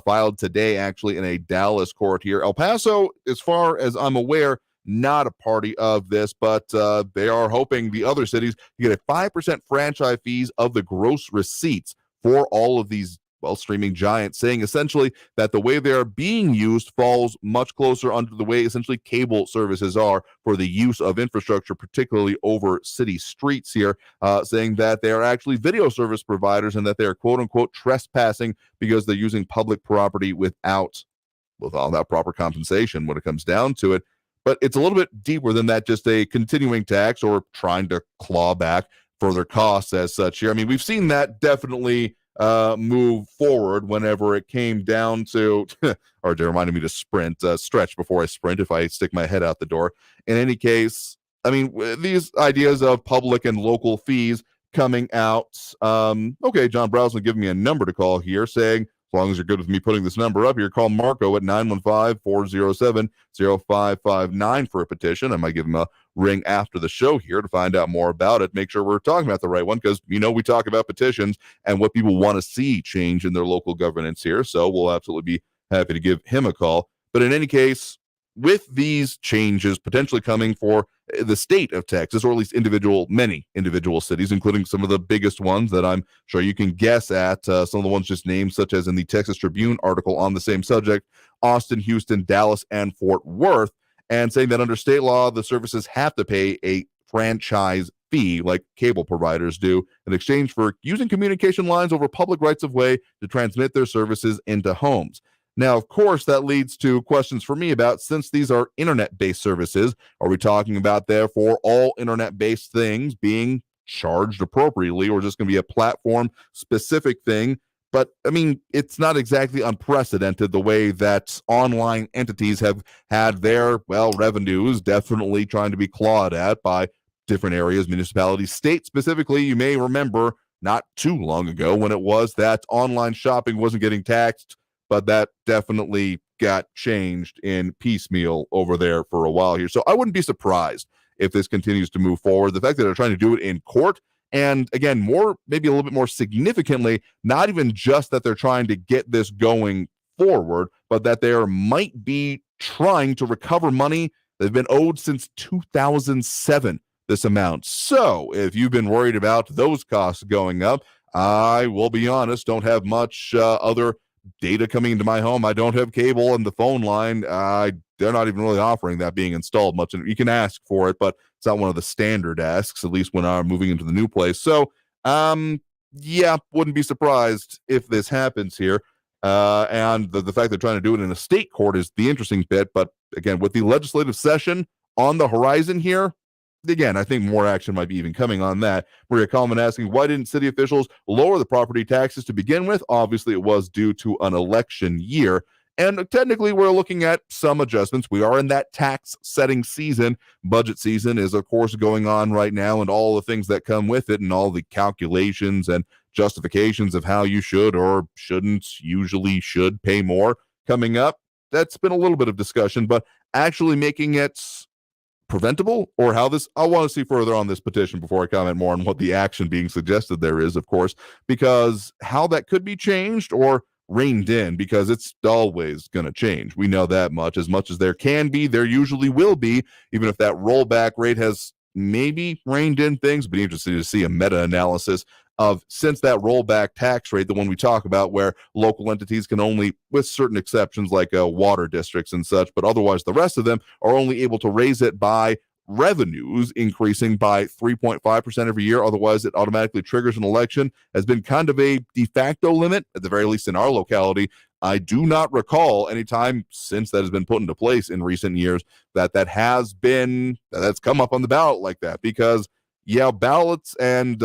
filed today, actually, in a Dallas court here. El Paso, as far as I'm aware, not a party of this, but they are hoping the other cities get a 5% franchise fees of the gross receipts for all of these, well, streaming giants, saying essentially that the way they are being used falls much closer under the way essentially cable services are for the use of infrastructure, particularly over city streets here, saying that they are actually video service providers and that they are quote unquote trespassing because they're using public property without proper compensation when it comes down to it. But it's a little bit deeper than that, just a continuing tax or trying to claw back further costs as such here. I mean, we've seen that definitely move forward whenever it came down to, or they reminded me to stretch before I sprint if I stick my head out the door. In any case, I mean, these ideas of public and local fees coming out. Okay, John Browsman giving me a number to call here, saying, as long as you're good with me putting this number up here, call Marco at 915-407-0559 for a petition. I might give him a ring after the show here to find out more about it. Make sure we're talking about the right one, because we talk about petitions and what people want to see change in their local governance here. So we'll absolutely be happy to give him a call. But in any case, with these changes potentially coming for the state of Texas, or at least many individual cities, including some of the biggest ones that I'm sure you can guess at, some of the ones just named, such as in the Texas Tribune article on the same subject, Austin, Houston, Dallas, and Fort Worth, and saying that under state law, the services have to pay a franchise fee like cable providers do in exchange for using communication lines over public rights of way to transmit their services into homes. Now, of course, that leads to questions for me about, since these are internet-based services, are we talking about, therefore, all internet-based things being charged appropriately, or just going to be a platform-specific thing? But, I mean, it's not exactly unprecedented the way that online entities have had their, revenues definitely trying to be clawed at by different areas, municipalities, states specifically. You may remember not too long ago when it was that online shopping wasn't getting taxed, but that definitely got changed in piecemeal over there for a while here. So I wouldn't be surprised if this continues to move forward. The fact that they're trying to do it in court, and again, maybe a little bit more significantly, not even just that they're trying to get this going forward, but that they might be trying to recover money they've been owed since 2007, this amount. So if you've been worried about those costs going up, I will be honest, don't have much other data coming into my home. I don't have cable, and the phone line, they're not even really offering that being installed much. And you can ask for it, but it's not one of the standard asks, at least when I'm moving into the new place. So, wouldn't be surprised if this happens here. And the fact they're trying to do it in a state court is the interesting bit. But again, with the legislative session on the horizon here, again, I think more action might be even coming on that. Maria Coleman asking, why didn't city officials lower the property taxes to begin with? Obviously, it was due to an election year. And technically, we're looking at some adjustments. We are in that tax setting season. Budget season is, of course, going on right now, and all the things that come with it, and all the calculations and justifications of how you should or should pay more coming up. That's been a little bit of discussion, but actually making it preventable, or how this, I want to see further on this petition before I comment more on what the action being suggested there is, of course, because how that could be changed or reined in, because it's always going to change. We know that much. As much as there can be, there usually will be, even if that rollback rate has maybe reined in things. But interesting to see a meta-analysis of, since that rollback tax rate, the one we talk about, where local entities can only, with certain exceptions like water districts and such, but otherwise the rest of them are only able to raise it by revenues increasing by 3.5% every year. Otherwise, it automatically triggers an election, has been kind of a de facto limit, at the very least in our locality. I do not recall any time since that has been put into place in recent years that's come up on the ballot like that, because ballots and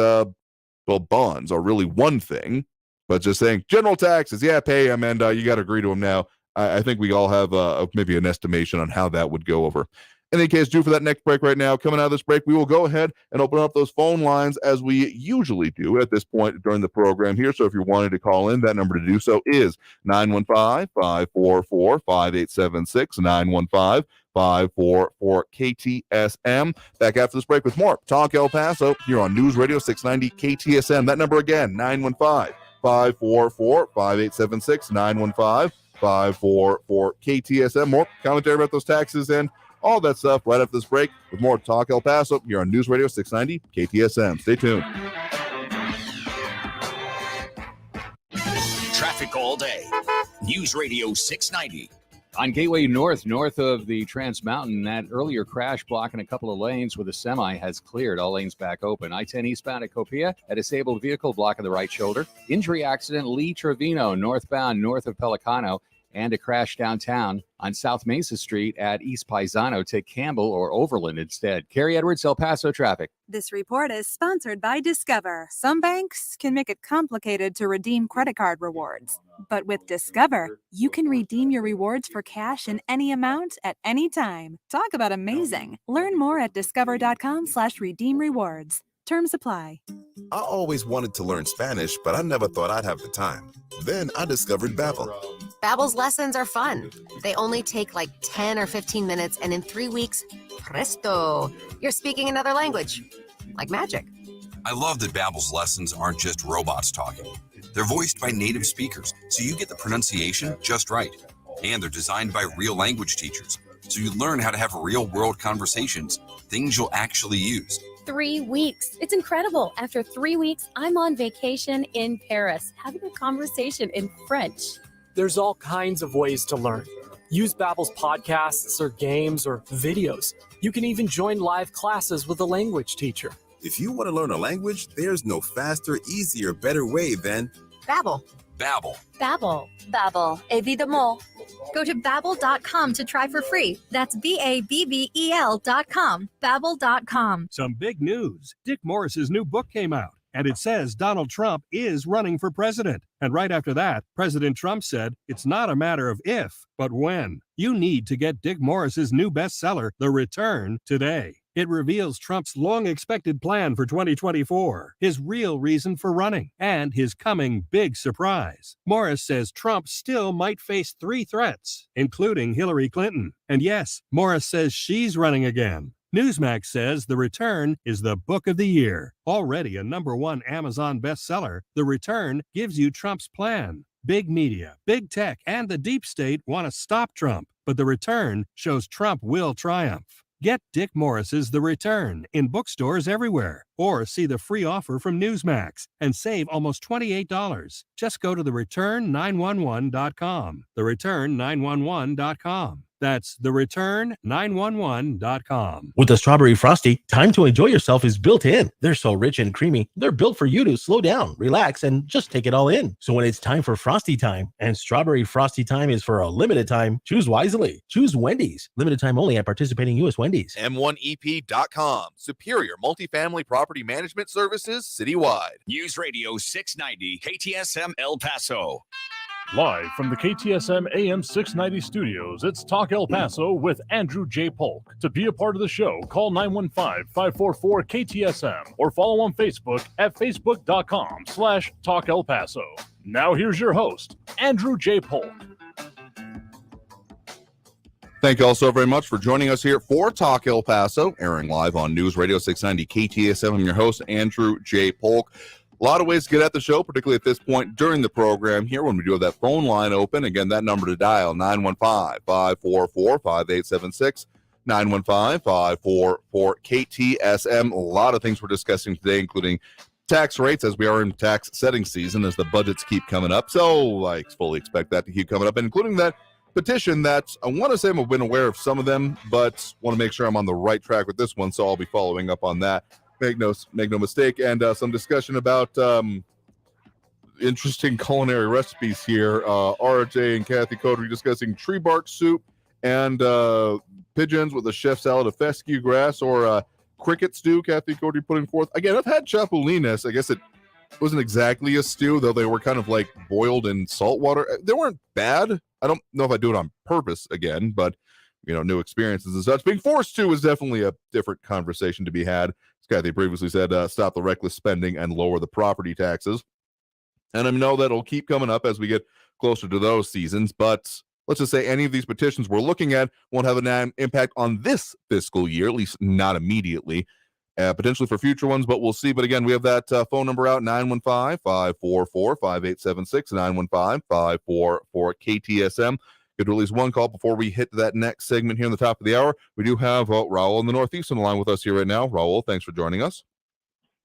bonds are really one thing, but just saying general taxes, pay them, and you got to agree to them now. I think we all have maybe an estimation on how that would go over. In any case, due for that next break right now. Coming out of this break, we will go ahead and open up those phone lines as we usually do at this point during the program here. So if you're wanting to call in, that number to do so is 915-544-5876, 915-544-KTSM. Back after this break with more Talk El Paso here on News Radio 690 KTSM. That number again, 915-544-5876, 915-544-KTSM. More commentary about those taxes and all that stuff right after this break with more Talk El Paso here on News Radio 690 KTSM. Stay tuned. Traffic all day. News Radio 690. On Gateway north of the Trans Mountain, that earlier crash blocking a couple of lanes with a semi has cleared. All lanes back open. I-10 eastbound at Copia, a disabled vehicle blocking the right shoulder. Injury accident, Lee Trevino, northbound north of Pelicano. And a crash downtown on South Mesa Street at East Paisano. Take Campbell or Overland instead. Carrie Edwards, El Paso traffic. This report is sponsored by Discover. Some banks can make it complicated to redeem credit card rewards. But with Discover, you can redeem your rewards for cash in any amount at any time. Talk about amazing. Learn more at discover.com/redeem rewards. Terms apply. I always wanted to learn Spanish, but I never thought I'd have the time. Then I discovered Babbel. Babbel's lessons are fun. They only take like 10 or 15 minutes, and in 3 weeks, presto, you're speaking another language. Like magic. I love that Babbel's lessons aren't just robots talking. They're voiced by native speakers, so you get the pronunciation just right. And they're designed by real language teachers, so you learn how to have real-world conversations, things you'll actually use. 3 weeks. It's incredible. After 3 weeks, I'm on vacation in Paris, having a conversation in French. There's all kinds of ways to learn. Use Babbel's podcasts or games or videos. You can even join live classes with a language teacher. If you want to learn a language, there's no faster, easier, better way than Babbel. Babbel. Babbel. Babbel, évidemment. Go to babbel.com to try for free. That's BABBEL.com. Babbel.com. Some big news. Dick Morris's new book came out, and it says Donald Trump is running for president. And right after that, President Trump said it's not a matter of if, but when. You need to get Dick Morris's new bestseller, The Return, today. It reveals Trump's long-expected plan for 2024, his real reason for running, and his coming big surprise. Morris says Trump still might face 3 threats, including Hillary Clinton. And yes, Morris says she's running again. Newsmax says The Return is the book of the year. Already a #1 Amazon bestseller, The Return gives you Trump's plan. Big media, big tech, and the deep state want to stop Trump, but The Return shows Trump will triumph. Get Dick Morris's The Return in bookstores everywhere, or see the free offer from Newsmax and save almost $28. Just go to thereturn911.com. Thereturn911.com. That's thereturn911.com. With the Strawberry Frosty, time to enjoy yourself is built in. They're so rich and creamy, they're built for you to slow down, relax, and just take it all in. So when it's time for Frosty time, and Strawberry Frosty time is for a limited time, choose wisely. Choose Wendy's. Limited time only at participating U.S. Wendy's. M1EP.com. Superior multifamily property management services citywide. News Radio 690 KTSM El Paso. Live from the KTSM AM 690 studios, it's Talk El Paso with Andrew J. Polk. To be a part of the show, call 915-544-KTSM or follow on Facebook at facebook.com/Talk El Paso. Now here's your host, Andrew J. Polk. Thank you all so very much for joining us here for Talk El Paso, airing live on News Radio 690 KTSM. I'm your host, Andrew J. Polk. A lot of ways to get at the show, particularly at this point during the program here when we do have that phone line open. Again, that number to dial, 915-544-5876, 915-544-KTSM. A lot of things we're discussing today, including tax rates, as we are in tax setting season, as the budgets keep coming up. So I fully expect that to keep coming up, including that petition that I want to say I've been aware of some of them, but want to make sure I'm on the right track with this one, so I'll be following up on that. Make no mistake, and some discussion about interesting culinary recipes here. RJ and Kathy Coterie discussing tree bark soup and pigeons with a chef salad of fescue grass or cricket stew. Kathy Coterie putting forth. Again, I've had chapulines. I guess it wasn't exactly a stew, though they were kind of like boiled in salt water. They weren't bad. I don't know if I do it on purpose again, but new experiences and such. Being forced to is definitely a different conversation to be had. As Kathy previously said, stop the reckless spending and lower the property taxes. And I know that'll keep coming up as we get closer to those seasons, but let's just say any of these petitions we're looking at won't have an impact on this fiscal year, at least not immediately. Potentially for future ones, but we'll see. But again, we have that phone number out, 915-544-5876, 915-544-KTSM. Get to at least one call before we hit that next segment here in the top of the hour. We do have Raul in the Northeast on the line with us here right now. Raul, thanks for joining us.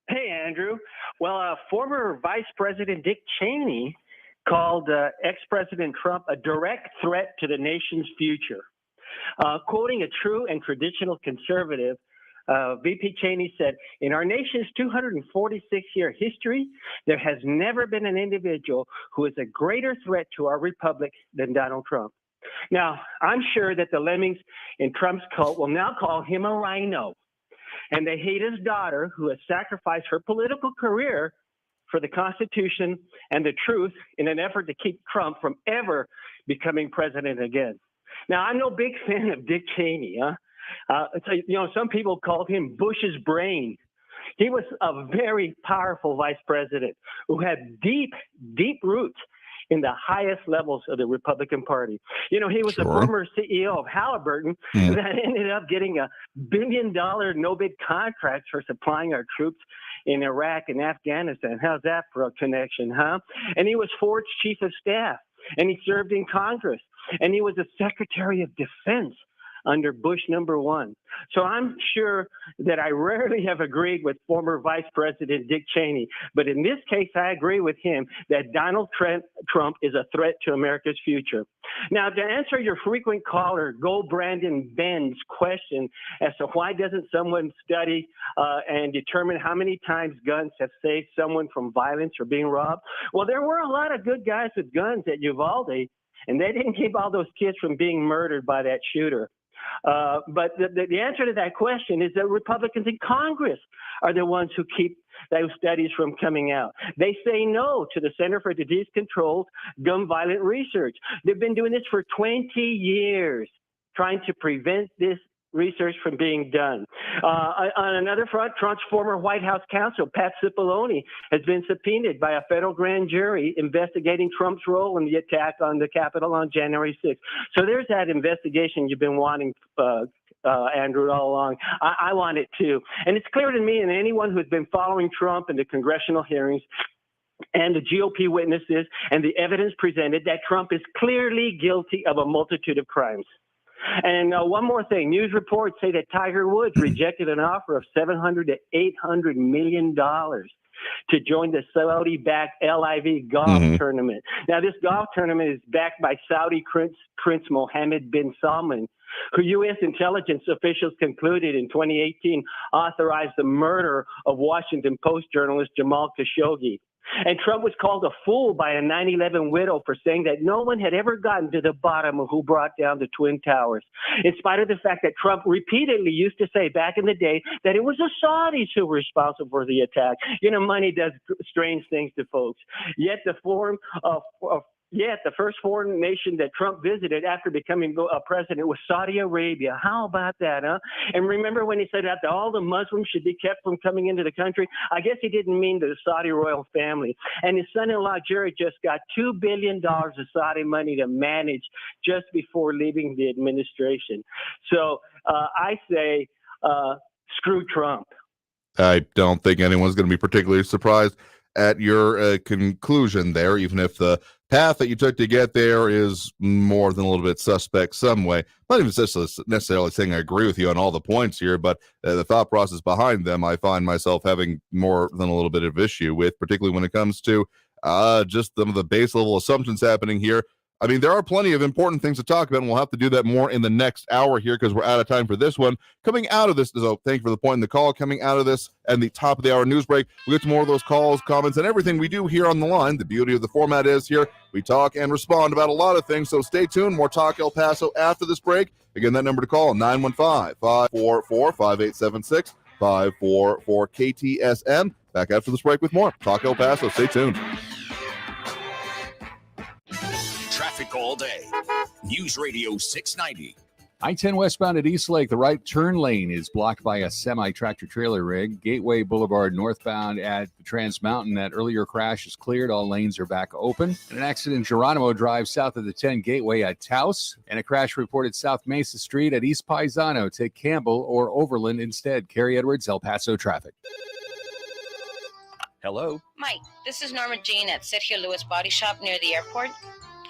Hey, Andrew. Well, former Vice President Dick Cheney called ex-President Trump a direct threat to the nation's future. Quoting a true and traditional conservative, VP Cheney said, "In our nation's 246-year history, there has never been an individual who is a greater threat to our republic than Donald Trump." Now, I'm sure that the lemmings in Trump's cult will now call him a rhino, and they hate his daughter, who has sacrificed her political career for the Constitution and the truth in an effort to keep Trump from ever becoming president again. Now, I'm no big fan of Dick Cheney, some people call him Bush's brain. He was a very powerful vice president who had deep, deep roots in the highest levels of the Republican Party. You know, he was the former CEO of Halliburton that ended up getting $1 billion no-bid contract for supplying our troops in Iraq and Afghanistan. How's that for a connection, huh? And he was Ford's chief of staff, and he served in Congress, and he was the Secretary of Defense under Bush #1. So I'm sure that I rarely have agreed with former Vice President Dick Cheney, but in this case, I agree with him that Donald Trump is a threat to America's future. Now, to answer your frequent caller, Go Brandon Ben's question as to why doesn't someone study and determine how many times guns have saved someone from violence or being robbed? Well, there were a lot of good guys with guns at Uvalde, and they didn't keep all those kids from being murdered by that shooter. But the answer to that question is that Republicans in Congress are the ones who keep those studies from coming out. They say no to the Center for Disease Control's gun violent research. They've been doing this for 20 years, trying to prevent this research from being done. On another front, Trump's former White House counsel, Pat Cipollone, has been subpoenaed by a federal grand jury investigating Trump's role in the attack on the Capitol on January 6th. So there's that investigation you've been wanting, Andrew, all along. I want it too. And it's clear to me and anyone who's been following Trump in the congressional hearings and the GOP witnesses and the evidence presented that Trump is clearly guilty of a multitude of crimes. And one more thing, news reports say that Tiger Woods rejected an offer of $700 to $800 million to join the Saudi-backed LIV golf tournament. Now, this golf tournament is backed by Saudi Prince Mohammed bin Salman, who U.S. intelligence officials concluded in 2018 authorized the murder of Washington Post journalist Jamal Khashoggi. And Trump was called a fool by a 9/11 widow for saying that no one had ever gotten to the bottom of who brought down the Twin Towers, in spite of the fact that Trump repeatedly used to say back in the day that it was the Saudis who were responsible for the attack. You know, money does strange things to folks. Yet the first foreign nation that Trump visited after becoming president was Saudi Arabia. How about that, huh? And remember when he said that all the Muslims should be kept from coming into the country? I guess he didn't mean the Saudi royal family. And his son-in-law, Jerry, just got $2 billion of Saudi money to manage just before leaving the administration. So I say, screw Trump. I don't think anyone's going to be particularly surprised at your conclusion there, even if the path that you took to get there is more than a little bit suspect some way. Not even necessarily saying I agree with you on all the points here, but the thought process behind them, I find myself having more than a little bit of issue with, particularly when it comes to just some of the base level assumptions happening here. I mean, there are plenty of important things to talk about, and we'll have to do that more in the next hour here because we're out of time for this one. Coming out of this, so thank you for the point in the call. Coming out of this and the top of the hour news break, we'll get to more of those calls, comments, and everything we do here on the line. The beauty of the format is here we talk and respond about a lot of things, so stay tuned. More Talk El Paso after this break. Again, that number to call, 915-544-5876, 544-KTSM. Back after this break with more Talk El Paso. Stay tuned. Traffic all day. News Radio 690. I-10 westbound at Eastlake, the right turn lane is blocked by a semi-tractor trailer rig. Gateway Boulevard northbound at the Trans Mountain, that earlier crash is cleared. All lanes are back open. And an accident Geronimo Drive south of the 10 Gateway at Taos. And a crash reported South Mesa Street at East Paisano. Take Campbell or Overland instead. Carrie Edwards, El Paso traffic. Hello? Mike, this is Norma Jean at Sergio Lewis Body Shop near the airport.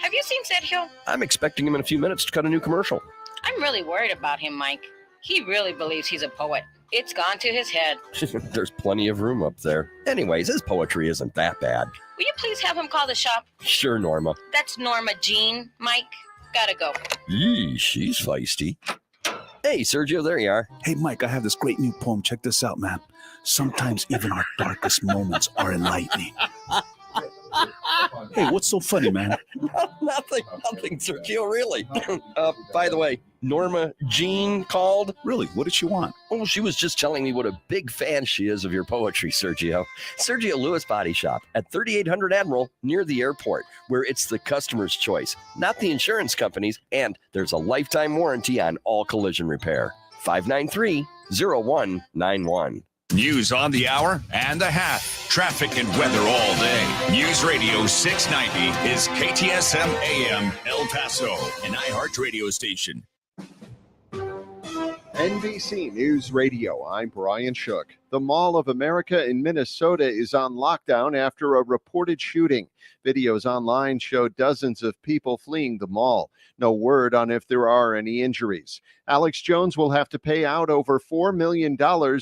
Have you seen Sergio? I'm expecting him in a few minutes to cut a new commercial. I'm really worried about him, Mike. He really believes he's a poet. It's gone to his head. There's plenty of room up there. Anyways, his poetry isn't that bad. Will you please have him call the shop? Sure, Norma. That's Norma Jean, Mike. Gotta go. Yee, she's feisty. Hey, Sergio, there you are. Hey, Mike, I have this great new poem. Check this out, man. Sometimes even our darkest moments are enlightening. Hey, what's so funny, man? Nothing, Sergio, really. By the way, Norma Jean called. Really? What did she want? Oh, she was just telling me what a big fan she is of your poetry, Sergio. Sergio Lewis Body Shop at 3800 Admiral near the airport, where it's the customer's choice, not the insurance company's, and there's a lifetime warranty on all collision repair. 593-0191. News on the hour and the half. Traffic and weather all day. News Radio 690 is KTSM AM El Paso, an iHeart radio station. NBC News Radio, I'm Brian Shook. The Mall of America in Minnesota is on lockdown after a reported shooting. Videos online show dozens of people fleeing the mall. No word on if there are any injuries. Alex Jones will have to pay out over $4 million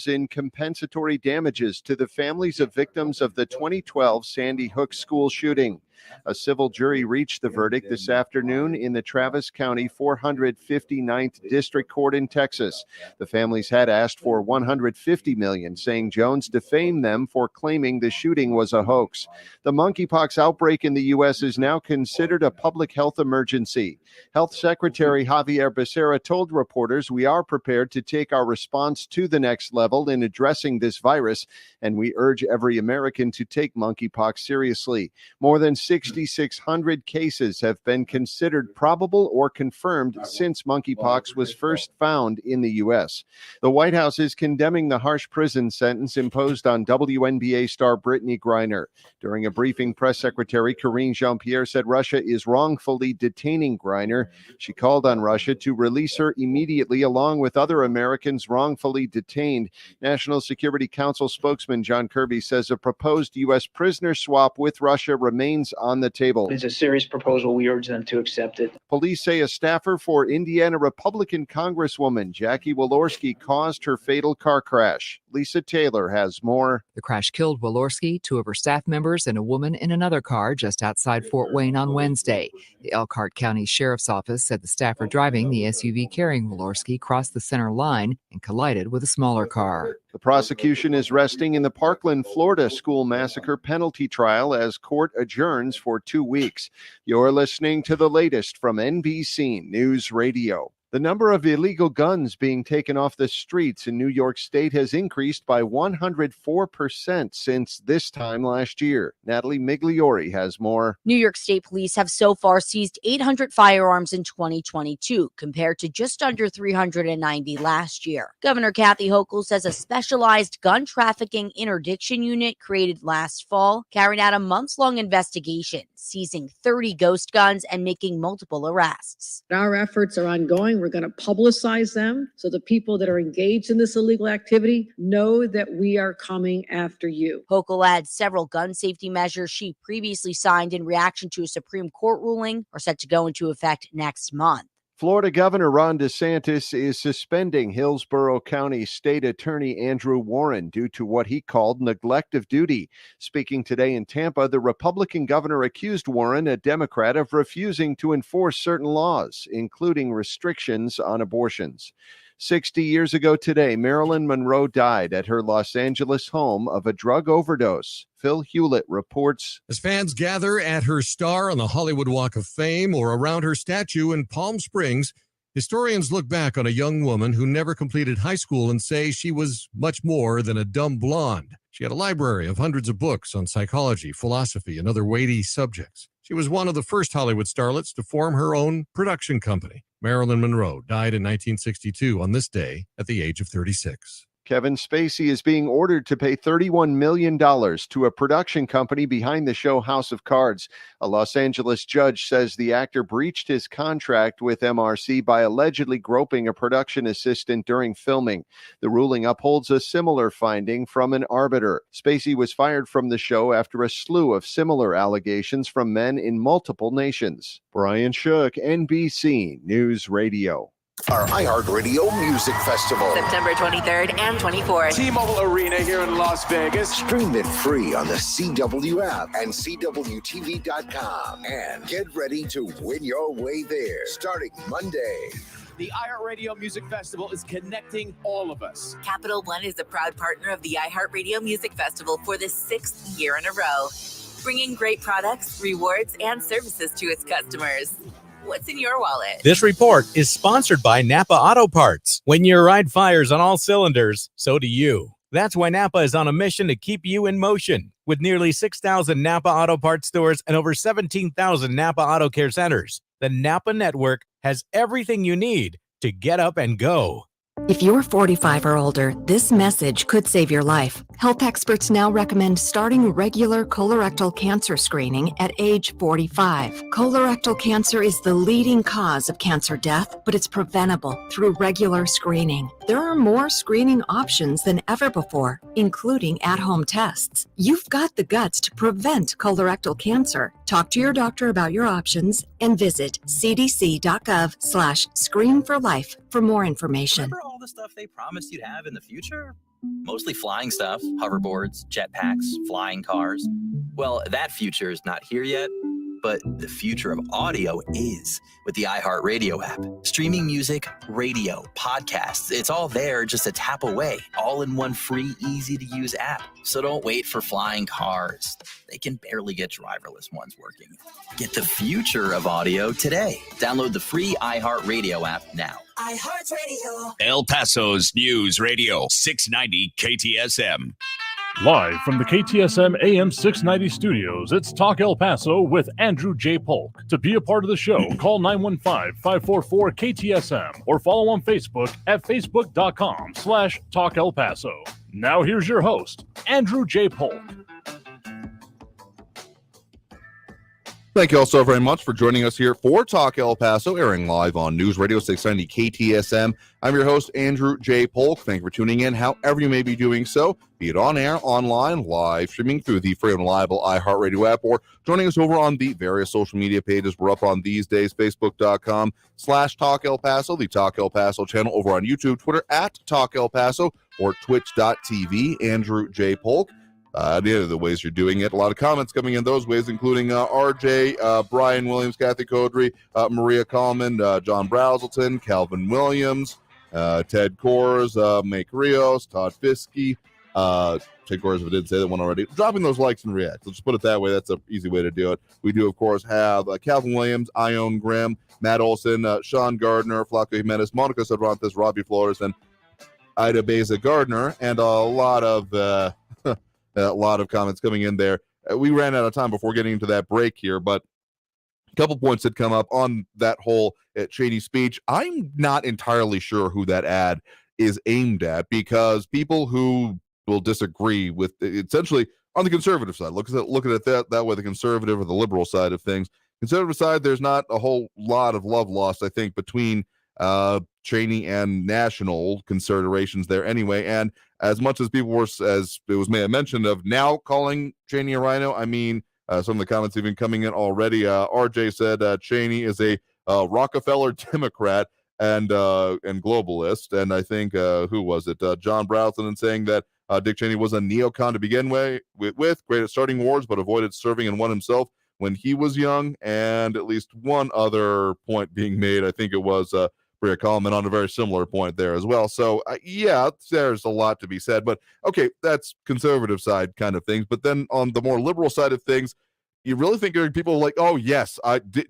in compensatory damages to the families of victims of the 2012 Sandy Hook school shooting. A civil jury reached the verdict this afternoon in the Travis County 459th District Court in Texas. The families had asked for $150 million, saying Jones defamed them for claiming the shooting was a hoax. The monkeypox outbreak in the U.S. is now considered a public health emergency. Health Secretary Javier Becerra told reporters, "We are prepared to take our response to the next level in addressing this virus, and we urge every American to take monkeypox seriously." More than 6,600 cases have been considered probable or confirmed since monkeypox was first found in the U.S. The White House is condemning the harsh prison sentence imposed on WNBA star Brittany Griner. During a briefing, Press Secretary Karine Jean-Pierre said Russia is wrongfully detaining Griner. She called on Russia to release her immediately, along with other Americans wrongfully detained. National Security Council spokesman John Kirby says a proposed U.S. prisoner swap with Russia remains on the table. It's a serious proposal. We urge them to accept it. Police say a staffer for Indiana Republican Congresswoman Jackie Walorski caused her fatal car crash. Lisa Taylor has more. The crash killed Walorski, two of her staff members, and a woman in another car just outside Fort Wayne on Wednesday. The Elkhart County Sheriff's Office said the staffer driving the SUV carrying Walorski crossed the center line and collided with a smaller car. The prosecution is resting in the Parkland, Florida school massacre penalty trial as court adjourns for 2 weeks. You're listening to the latest from NBC News Radio. The number of illegal guns being taken off the streets in New York State has increased by 104% since this time last year. Natalie Migliori has more. New York State police have so far seized 800 firearms in 2022, compared to just under 390 last year. Governor Kathy Hochul says a specialized gun trafficking interdiction unit created last fall carried out a months-long investigation, seizing 30 ghost guns and making multiple arrests. Our efforts are ongoing. We're going to publicize them so the people that are engaged in this illegal activity know that we are coming after you. Hochul adds several gun safety measures she previously signed in reaction to a Supreme Court ruling are set to go into effect next month. Florida Governor Ron DeSantis is suspending Hillsborough County State Attorney Andrew Warren due to what he called neglect of duty. Speaking today in Tampa, the Republican governor accused Warren, a Democrat, of refusing to enforce certain laws, including restrictions on abortions. 60 years ago today, Marilyn Monroe died at her Los Angeles home of a drug overdose. Phil Hewlett reports. As fans gather at her star on the Hollywood Walk of Fame or around her statue in Palm Springs, historians look back on a young woman who never completed high school and say she was much more than a dumb blonde. She had a library of hundreds of books on psychology, philosophy, and other weighty subjects. She was one of the first Hollywood starlets to form her own production company. Marilyn Monroe died in 1962 on this day at the age of 36. Kevin Spacey is being ordered to pay $31 million to a production company behind the show House of Cards. A Los Angeles judge says the actor breached his contract with MRC by allegedly groping a production assistant during filming. The ruling upholds a similar finding from an arbiter. Spacey was fired from the show after a slew of similar allegations from men in multiple nations. Brian Shook, NBC News Radio. Our iHeartRadio Music Festival. September 23rd and 24th. T-Mobile Arena here in Las Vegas. Stream it free on the CW app and CWTV.com. And get ready to win your way there starting Monday. The iHeartRadio Music Festival is connecting all of us. Capital One is a proud partner of the iHeartRadio Music Festival for the 6th year in a row, bringing great products, rewards, and services to its customers. What's in your wallet? This report is sponsored by Napa Auto Parts. When your ride fires on all cylinders, so do you. That's why Napa is on a mission to keep you in motion. With nearly 6,000 Napa Auto Parts stores and over 17,000 Napa Auto Care centers, the Napa network has everything you need to get up and go. If you're 45 or older, this message could save your life. Health experts now recommend starting regular colorectal cancer screening at age 45. Colorectal cancer is the leading cause of cancer death, but it's preventable through regular screening. There are more screening options than ever before, including at-home tests. You've got the guts to prevent colorectal cancer. Talk to your doctor about your options and visit cdc.gov/screenforlife for more information. Remember all the stuff they promised you'd have in the future? Mostly flying stuff, hoverboards, jetpacks, flying cars. Well, that future is not here yet, but the future of audio is with the iHeartRadio app. Streaming music, radio, podcasts, it's all there just a tap away, all in one free, easy-to-use app. So don't wait for flying cars. They can barely get driverless ones working. Get the future of audio today. Download the free iHeartRadio app now. iHeartRadio. El Paso's News Radio 690 KTSM. Live from the KTSM AM 690 studios, it's Talk El Paso with Andrew J. Polk. To be a part of the show, call 915-544-KTSM or follow on Facebook at facebook.com/Talk El Paso. Now here's your host, Andrew J. Polk. Thank you all so very much for joining us here for Talk El Paso, airing live on News Radio 690 KTSM. I'm your host, Andrew J. Polk. Thank you for tuning in, however you may be doing so, be it on air, online, live streaming through the free and reliable iHeartRadio app, or joining us over on the various social media pages we're up on these days, facebook.com/Talk El Paso, the Talk El Paso channel over on YouTube, Twitter @Talk El Paso, or twitch.tv, Andrew J. Polk. The other ways you're doing it. A lot of comments coming in those ways, including RJ, Brian Williams, Kathy Codry, Maria Coleman, John Brazelton, Calvin Williams, Ted Kors, Make Rios, Todd Fiskey, Ted Kors, if I didn't say that one already. Dropping those likes and reacts. Let's just put it that way. That's an easy way to do it. We do, of course, have Calvin Williams, Ione Grimm, Matt Olson, Sean Gardner, Flaco Jimenez, Monica Cervantes, Robbie Flores, and Ida Beza Gardner, and a lot of comments coming in there. We ran out of time before getting into that break here, but a couple points had come up on that whole Cheney speech. I'm not entirely sure who that ad is aimed at, because people who will disagree with essentially on the conservative side, look at it that way, the conservative or the liberal side of things. Conservative side, there's not a whole lot of love lost, I think, between Cheney and national considerations there anyway. And as much as people were, as it was mentioned, of now calling Cheney a rhino, I mean, some of the comments even coming in already. RJ said Cheney is a Rockefeller Democrat and globalist. And I think, who was it? John Browson, saying that Dick Cheney was a neocon to begin with, great at starting wars, but avoided serving in one himself when he was young. And at least one other point being made, I think it was Bria Coleman, on a very similar point there as well. So, yeah, there's a lot to be said. But, okay, that's conservative side kind of things. But then on the more liberal side of things, you really think there are people like, oh, yes,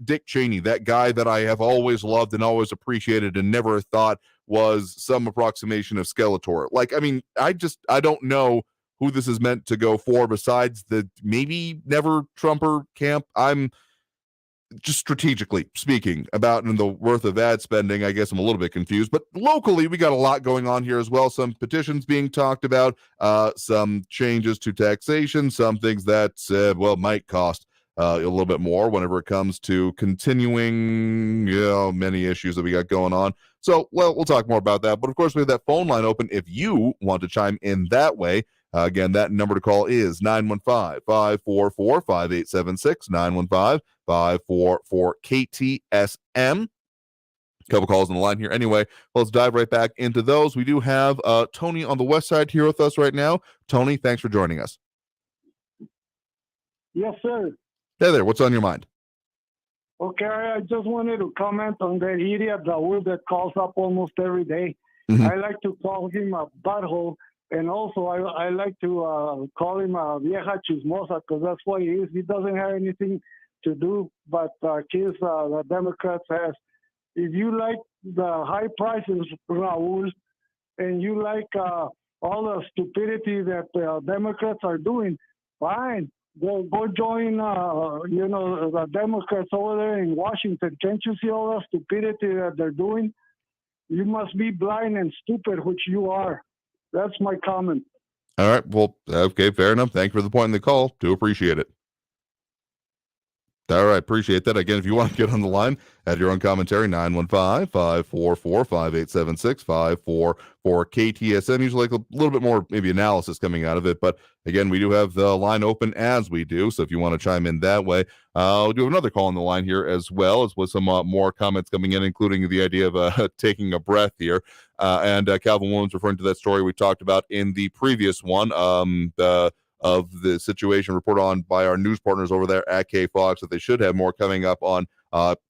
Dick Cheney, that guy that I have always loved and always appreciated and never thought was some approximation of Skeletor. Like, I mean, I don't know who this is meant to go for besides the maybe never Trumper camp. I'm just strategically speaking about the worth of ad spending, I guess I'm a little bit confused. But locally, we got a lot going on here as well. Some petitions being talked about, some changes to taxation, some things that might cost a little bit more whenever it comes to continuing, many issues that we got going on. So, we'll talk more about that. But of course, we have that phone line open if you want to chime in that way. Again, that number to call is 915-544-5876, 915-544-KTSM. Couple calls on the line here. Anyway, let's dive right back into those. We do have Tony on the west side here with us right now. Tony, thanks for joining us. Yes, sir. Hey there. What's on your mind? Okay, I just wanted to comment on that idiot Raul that calls up almost every day. Mm-hmm. I like to call him a butthole. And also, I like to call him a vieja chismosa, because that's what he is. He doesn't have anything to do but kiss the Democrats' ass. If you like the high prices, Raul, and you like all the stupidity that the Democrats are doing, fine. Go join, the Democrats over there in Washington. Can't you see all the stupidity that they're doing? You must be blind and stupid, which you are. That's my comment. All right. Well, okay, fair enough. Thank you for the point in the call. Do appreciate it. All right, appreciate that. Again, if you want to get on the line, add your own commentary, 915-544-5876, 544 KTSM. Usually like a little bit more maybe analysis coming out of it, but again, we do have the line open as we do, so if you want to chime in that way. We do have another call on the line here as well, as with some more comments coming in, including the idea of taking a breath here. And Calvin Williams referring to that story we talked about in the previous one, of the situation reported on by our news partners over there at KFOX, that they should have more coming up on,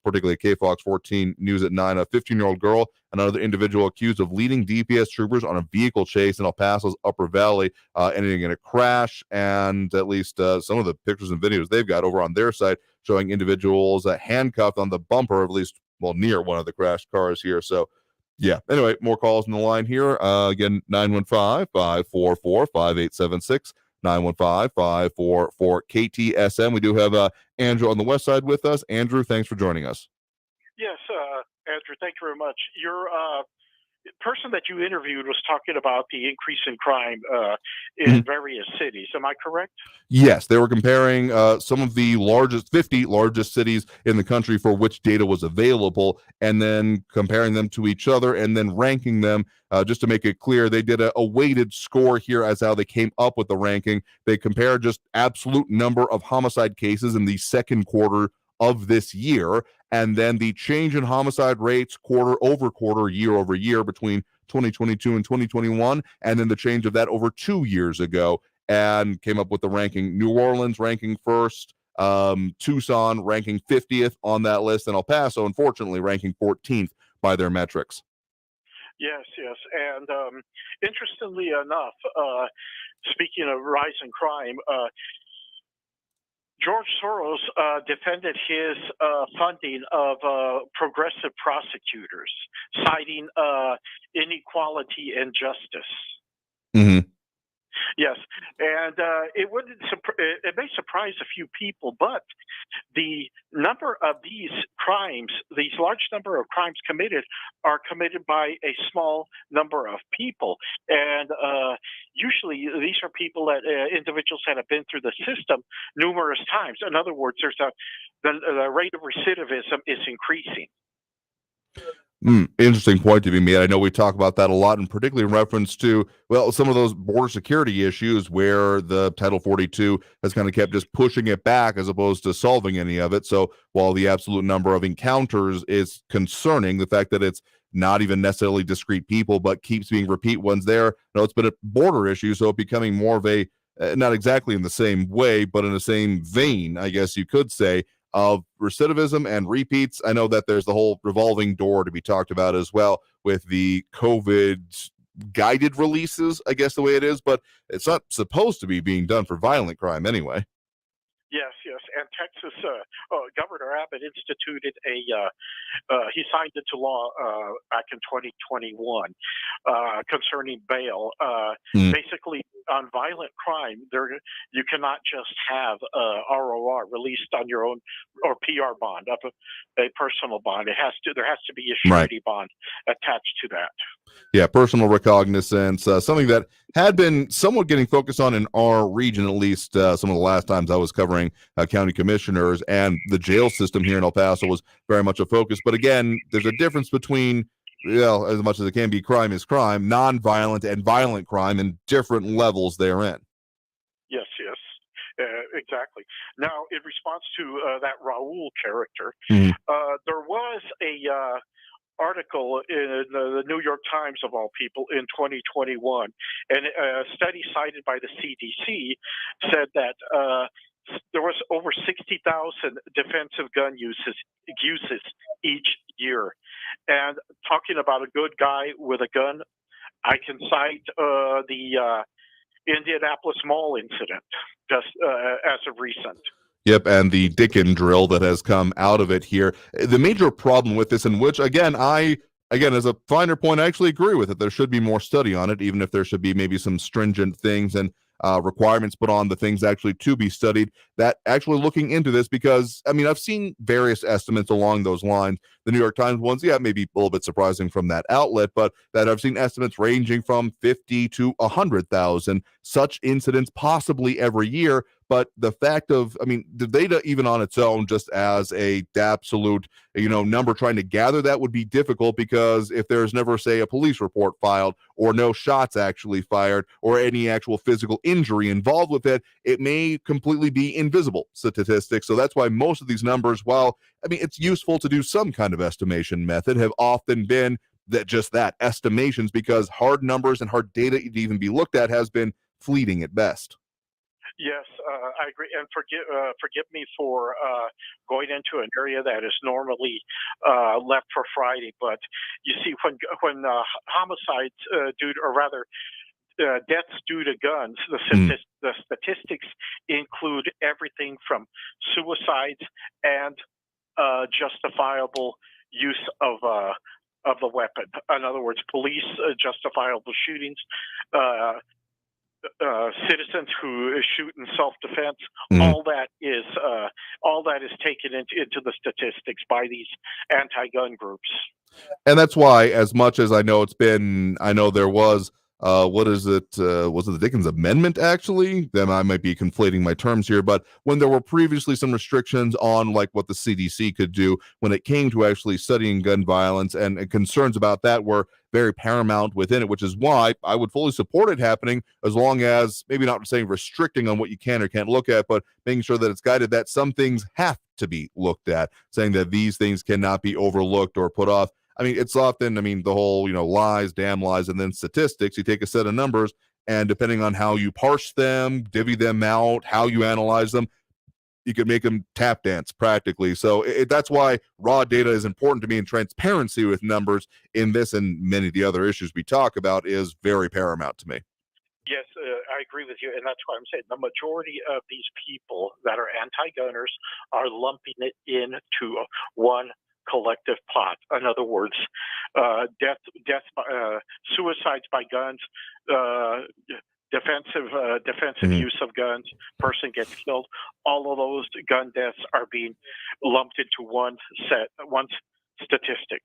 particularly KFOX 14 News at 9. A 15-year-old girl and another individual accused of leading DPS troopers on a vehicle chase in El Paso's Upper Valley, ending in a crash, and at least some of the pictures and videos they've got over on their site showing individuals handcuffed on the bumper, at least, well, near one of the crashed cars here. So, yeah. Anyway, more calls on the line here. Again, 915-544-5876. 915-544-KTSM. We do have Andrew on the west side with us. Andrew, thanks for joining us. Yes, Andrew, thank you very much. Your person that you interviewed was talking about the increase in crime in various cities. Am I correct? Yes, they were comparing some of the 50 largest cities in the country for which data was available, and then comparing them to each other and then ranking them. Just to make it clear, they did a weighted score here as how they came up with the ranking. They compared just absolute number of homicide cases in the second quarter of this year, and then the change in homicide rates quarter over quarter, year over year between 2022 and 2021, and then the change of that over 2 years ago, and came up with the ranking. New Orleans ranking first, Tucson ranking 50th on that list, and El Paso, unfortunately, ranking 14th by their metrics. Yes. And interestingly enough, speaking of rising crime, George Soros defended his funding of progressive prosecutors, citing inequality and justice. Mm-hmm. Yes, and it may surprise a few people, but the number of these crimes, these large number of crimes committed, are committed by a small number of people, and usually these are people that individuals that have been through the system numerous times. In other words, the rate of recidivism is increasing. Interesting point to be made. I know we talk about that a lot, and particularly in reference to, well, some of those border security issues where the Title 42 has kind of kept just pushing it back as opposed to solving any of it. So while the absolute number of encounters is concerning, the fact that it's not even necessarily discrete people, but keeps being repeat ones there, it's been a border issue, so becoming more of a, not exactly in the same way, but in the same vein, I guess you could say, of recidivism and repeats. I know that there's the whole revolving door to be talked about as well with the COVID guided releases, I guess the way it is, but it's not supposed to be being done for violent crime anyway. Yes, and Texas Governor Abbott instituted he signed into law back in 2021 concerning bail. Basically, on violent crime, you cannot just have ROR released on your own or PR bond, up a personal bond. There has to be a surety bond attached to that. Yeah, personal recognizance, something that had been somewhat getting focused on in our region, at least some of the last times I was covering county commissioners, and the jail system here in El Paso was very much a focus. But again, there's a difference between, as much as it can be, crime is crime, nonviolent and violent crime, and different levels therein. Yes. Exactly. Now, in response to that Raul character, there was a article in the New York Times, of all people, in 2021, and a study cited by the CDC said that there was over 60,000 defensive gun uses each year. And talking about a good guy with a gun, I can cite the Indianapolis Mall incident just as of recent. Yep, and the Dickens drill that has come out of it here. The major problem with this, in which, again, as a finer point, I actually agree with it. There should be more study on it, even if there should be maybe some stringent things. And requirements put on the things actually to be studied, that actually looking into this, because I mean, I've seen various estimates along those lines. The New York Times ones, yeah, maybe a little bit surprising from that outlet, but that I've seen estimates ranging from 50 to 100,000 such incidents possibly every year. But the fact of, I mean, the data even on its own, just as a absolute, number trying to gather that would be difficult, because if there's never, say, a police report filed or no shots actually fired or any actual physical injury involved with it, it may completely be invisible statistics. So that's why most of these numbers, while, I mean, it's useful to do some kind of estimation method, have often been that estimations, because hard numbers and hard data to even be looked at has been fleeting at best. Yes, I agree, and forgive me for going into an area that is normally left for Friday. But you see, when homicides deaths due to guns, the statistics include everything from suicides and justifiable use of the weapon. In other words, police justifiable shootings. Citizens who shoot in self-defense, all that is taken into the statistics by these anti-gun groups. And that's why, as much as I know there was was it the Dickens Amendment, actually? Then I might be conflating my terms here, but when there were previously some restrictions on like what the CDC could do when it came to actually studying gun violence, and concerns about that were very paramount within it, which is why I would fully support it happening, as long as maybe not saying restricting on what you can or can't look at, but making sure that it's guided that some things have to be looked at, saying that these things cannot be overlooked or put off. I mean, it's often, the whole, lies, damn lies, and then statistics. You take a set of numbers, and depending on how you parse them, divvy them out, how you analyze them, you could make them tap dance practically. So that's why raw data is important to me, and transparency with numbers in this and many of the other issues we talk about is very paramount to me. Yes, I agree with you, and that's why I'm saying the majority of these people that are anti-gunners are lumping it into one collective pot. In other words, suicides by guns, defensive use of guns, person gets killed. All of those gun deaths are being lumped into one statistic.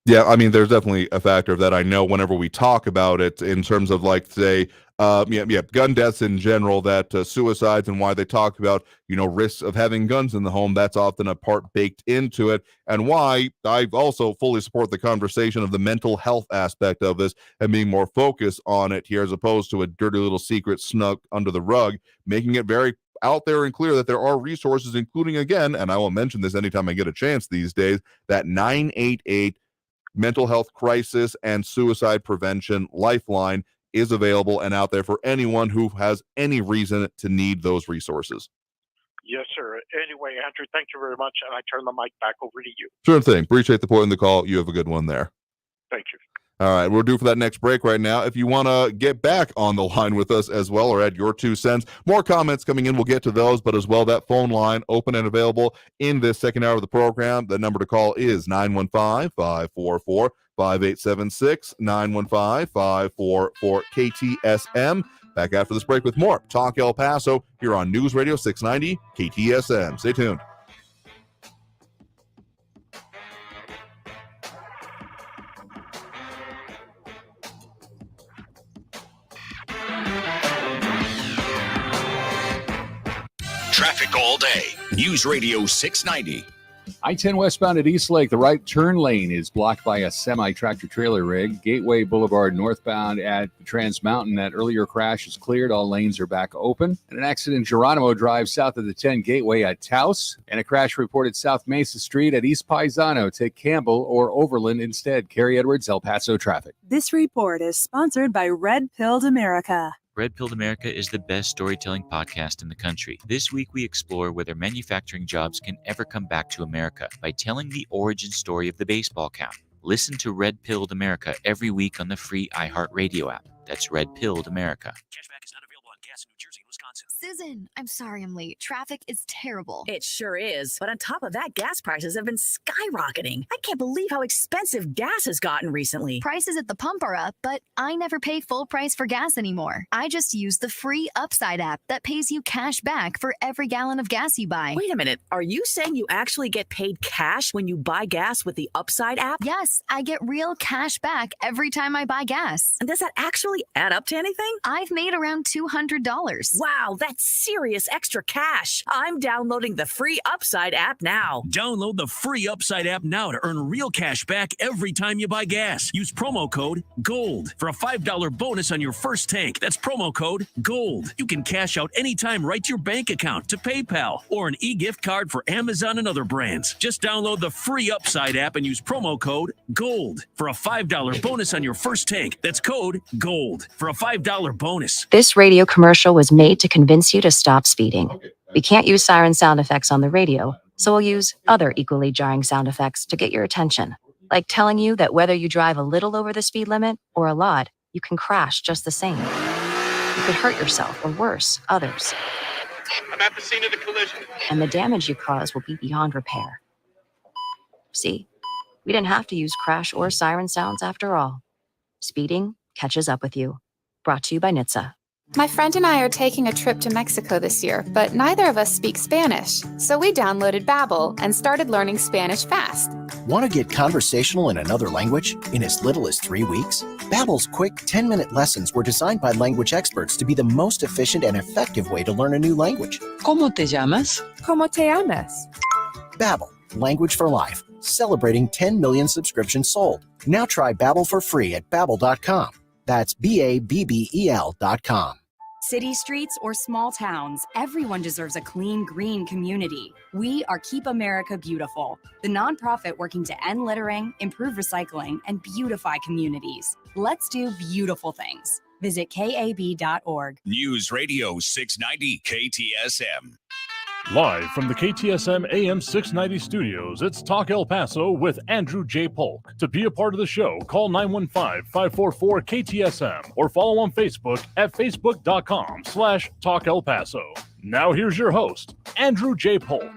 Yeah, I mean, there's definitely a factor of that. I know whenever we talk about it in terms of, like, say, gun deaths in general, that suicides and why they talk about, risks of having guns in the home, that's often a part baked into it, and why I also fully support the conversation of the mental health aspect of this and being more focused on it here, as opposed to a dirty little secret snuck under the rug, making it very out there and clear that there are resources, including, again, and I will mention this anytime I get a chance these days, that 988 mental health crisis and suicide prevention lifeline is available and out there for anyone who has any reason to need those resources. Yes, sir. Anyway, Andrew, thank you very much, and I turn the mic back over to you. Sure thing. Appreciate the point in the call. You have a good one there. Thank you. All right, we're due for that next break right now. If you want to get back on the line with us as well, or add your 2 cents, more comments coming in, we'll get to those, but as well, that phone line open and available in this second hour of the program. The number to call is 915-544-5876, 915-544-KTSM. Back after this break with more Talk El Paso here on News Radio 690 KTSM. Stay tuned. Traffic all day. News Radio 690. I-10 westbound at East Lake, the right turn lane is blocked by a semi-tractor trailer rig. Gateway Boulevard northbound at the Trans Mountain, that earlier crash is cleared. All lanes are back open. And an accident in Geronimo Drive south of the 10 Gateway at Taos. And a crash reported South Mesa Street at East Paisano. Take Campbell or Overland instead. Carrie Edwards, El Paso Traffic. This report is sponsored by Red Pilled America. Red Pilled America is the best storytelling podcast in the country. This week we explore whether manufacturing jobs can ever come back to America by telling the origin story of the baseball cap. Listen to Red Pilled America every week on the free iHeartRadio app. That's Red Pilled America. Cashback is not available on gas in New Jersey and Wisconsin. Wisconsin. Susan, I'm sorry I'm late. Traffic is terrible. It sure is. But on top of that, gas prices have been skyrocketing. I can't believe how expensive gas has gotten recently. Prices at the pump are up, but I never pay full price for gas anymore. I just use the free Upside app that pays you cash back for every gallon of gas you buy. Wait a minute. Are you saying you actually get paid cash when you buy gas with the Upside app? Yes, I get real cash back every time I buy gas. And does that actually add up to anything? I've made around $200. Wow, that's serious extra cash. I'm downloading the free Upside app now. Download the free Upside app now to earn real cash back every time you buy gas. Use promo code GOLD for a $5 bonus on your first tank. That's promo code GOLD. You can cash out anytime right to your bank account, to PayPal, or an e-gift card for Amazon and other brands. Just download the free Upside app and use promo code GOLD for a $5 bonus on your first tank. That's code GOLD for a $5 bonus. This radio commercial was made to convince you to stop speeding. We can't use siren sound effects on the radio, so we'll use other equally jarring sound effects to get your attention, like telling you that whether you drive a little over the speed limit or a lot, you can crash just the same. You could hurt yourself, or worse, others. I'm at the scene of the collision. And the damage you cause will be beyond repair. See, we didn't have to use crash or siren sounds after all. Speeding catches up with you. Brought to you by NHTSA. My friend and I are taking a trip to Mexico this year, but neither of us speak Spanish. So we downloaded Babbel and started learning Spanish fast. Want to get conversational in another language in as little as 3 weeks? Babbel's quick 10-minute lessons were designed by language experts to be the most efficient and effective way to learn a new language. ¿Cómo te llamas? ¿Cómo te llamas? Babbel, language for life, celebrating 10 million subscriptions sold. Now try Babbel for free at babbel.com. That's BABBEL.com. City streets or small towns, everyone deserves a clean, green community. We are Keep America Beautiful, the nonprofit working to end littering, improve recycling, and beautify communities. Let's do beautiful things. Visit KAB.org. News Radio 690 KTSM. Live from the KTSM AM 690 studios, it's Talk El Paso with Andrew J. Polk. To be a part of the show, call 915-544-KTSM or follow on Facebook at facebook.com/Talk El Paso. Now here's your host, Andrew J. Polk.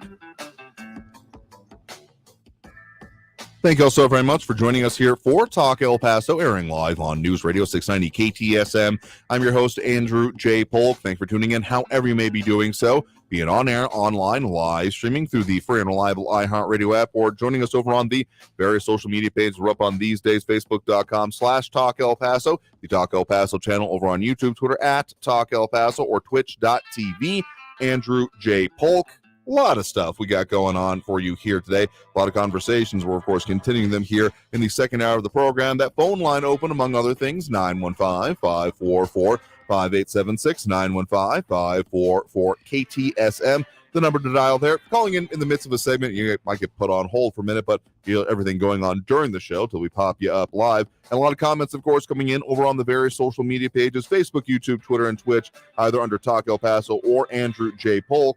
Thank you all so very much for joining us here for Talk El Paso, airing live on News Radio 690 KTSM. I'm your host, Andrew J. Polk. Thanks for tuning in, however you may be doing so, be it on air, online, live, streaming through the free and reliable iHeartRadio app, or joining us over on the various social media pages we're up on these days, facebook.com/Talk El Paso, the Talk El Paso channel over on YouTube, Twitter at Talk El Paso, or twitch.tv, Andrew J. Polk. A lot of stuff we got going on for you here today. A lot of conversations. We're, of course, continuing them here in the second hour of the program. That phone line open, among other things, 915-544-5876, 915-544-KTSM. The number to dial there. Calling in the midst of a segment, you might get put on hold for a minute, but you know, everything going on during the show till we pop you up live. And a lot of comments, of course, coming in over on the various social media pages, Facebook, YouTube, Twitter, and Twitch, either under Talk El Paso or Andrew J. Polk.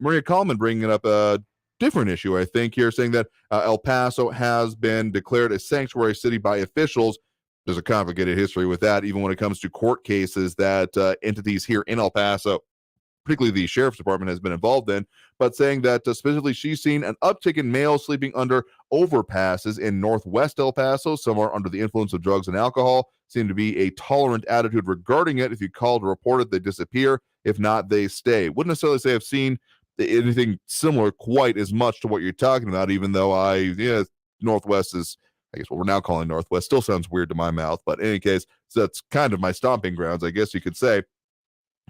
Maria Coleman bringing up a different issue, I think, here, saying that El Paso has been declared a sanctuary city by officials. There's a complicated history with that, even when it comes to court cases that entities here in El Paso, particularly the sheriff's department, has been involved in, but saying that specifically she's seen an uptick in males sleeping under overpasses in northwest El Paso. Some are under the influence of drugs and alcohol. Seem to be a tolerant attitude regarding it. If you call to report it, they disappear. If not, they stay. Wouldn't necessarily say I've seen anything similar quite as much to what you're talking about, even though Northwest is, I guess what we're now calling Northwest, still sounds weird to my mouth, but in any case, so that's kind of my stomping grounds, I guess you could say.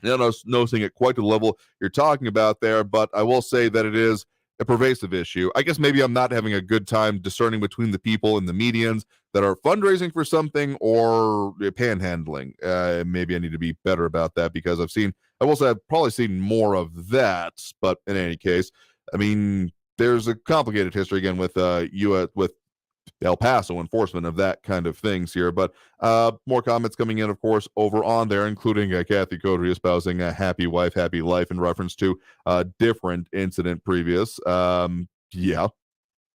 Noticing it quite to the level you're talking about there, but I will say that it is a pervasive issue. I guess maybe I'm not having a good time discerning between the people in the medians that are fundraising for something or panhandling. Maybe I need to be better about that, because I've probably seen more of that. But in any case, I mean, there's a complicated history again with with El Paso enforcement of that kind of things here. But more comments coming in, of course, over on there, including Kathy Coterie espousing a happy wife, happy life in reference to a different incident previous. Yeah.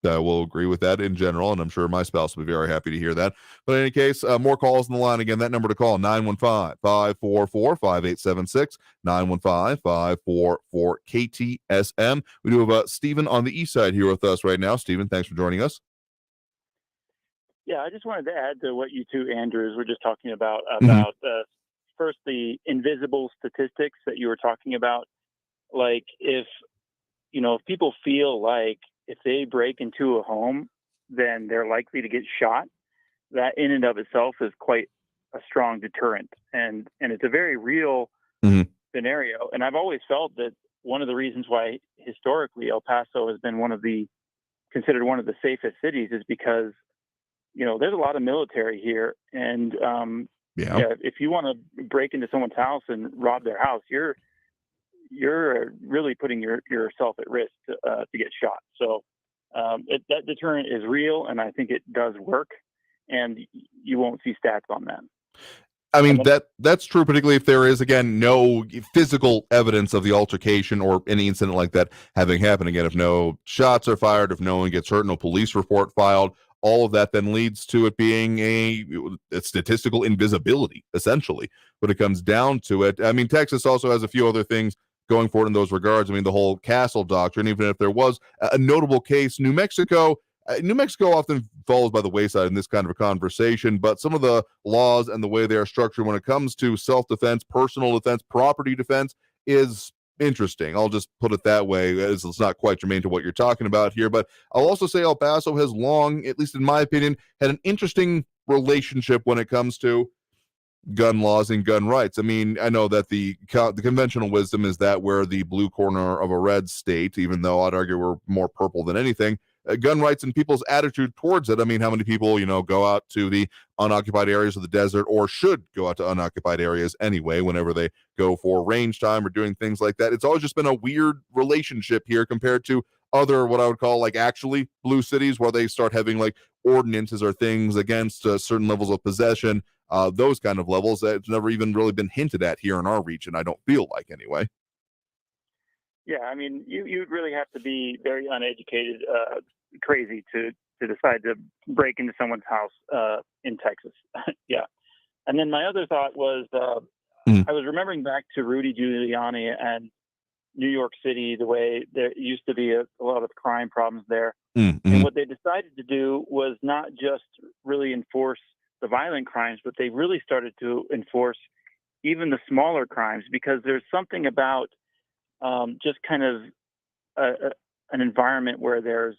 I will agree with that in general, and I'm sure my spouse will be very happy to hear that. But in any case, more calls on the line. Again, that number to call, 915-544-5876, 915-544-KTSM. We do have Stephen on the east side here with us right now. Stephen, thanks for joining us. Yeah, I just wanted to add to what you two Andrews were just talking about first the invisible statistics that you were talking about. Like if people feel like if they break into a home, then they're likely to get shot, that in and of itself is quite a strong deterrent. And it's a very real scenario. And I've always felt that one of the reasons why historically El Paso has been considered one of the safest cities is because, there's a lot of military here. And if you want to break into someone's house and rob their house, you're really putting yourself at risk to get shot. So that deterrent is real, and I think it does work, and you won't see stats on that. I mean, that's true, particularly if there is, again, no physical evidence of the altercation or any incident like that having happened. Again, if no shots are fired, if no one gets hurt, no police report filed, all of that then leads to it being a statistical invisibility, essentially, when it comes down to it. I mean, Texas also has a few other things going for it in those regards. I mean, the whole castle doctrine, even if there was a notable case, New Mexico often falls by the wayside in this kind of a conversation, but some of the laws and the way they are structured when it comes to self-defense, personal defense, property defense is interesting. I'll just put it that way, as it's not quite germane to what you're talking about here. But I'll also say El Paso has long, at least in my opinion, had an interesting relationship when it comes to gun laws and gun rights. I mean, I know that the conventional wisdom is that we're the blue corner of a red state, even though I'd argue we're more purple than anything. Gun rights and people's attitude towards it. I mean, how many people, go out to the unoccupied areas of the desert, or should go out to unoccupied areas anyway, whenever they go for range time or doing things like that. It's always just been a weird relationship here compared to other, what I would call actually blue cities, where they start having ordinances or things against certain levels of possession, those kind of levels that it's never even really been hinted at here in our region, I don't feel like, anyway. Yeah, I mean, you'd really have to be very uneducated, crazy to decide to break into someone's house in Texas. Yeah. And then my other thought was, I was remembering back to Rudy Giuliani and New York City, the way there used to be a lot of crime problems there. And what they decided to do was not just really enforce the violent crimes, but they really started to enforce even the smaller crimes, because there's something about just kind of an environment where there's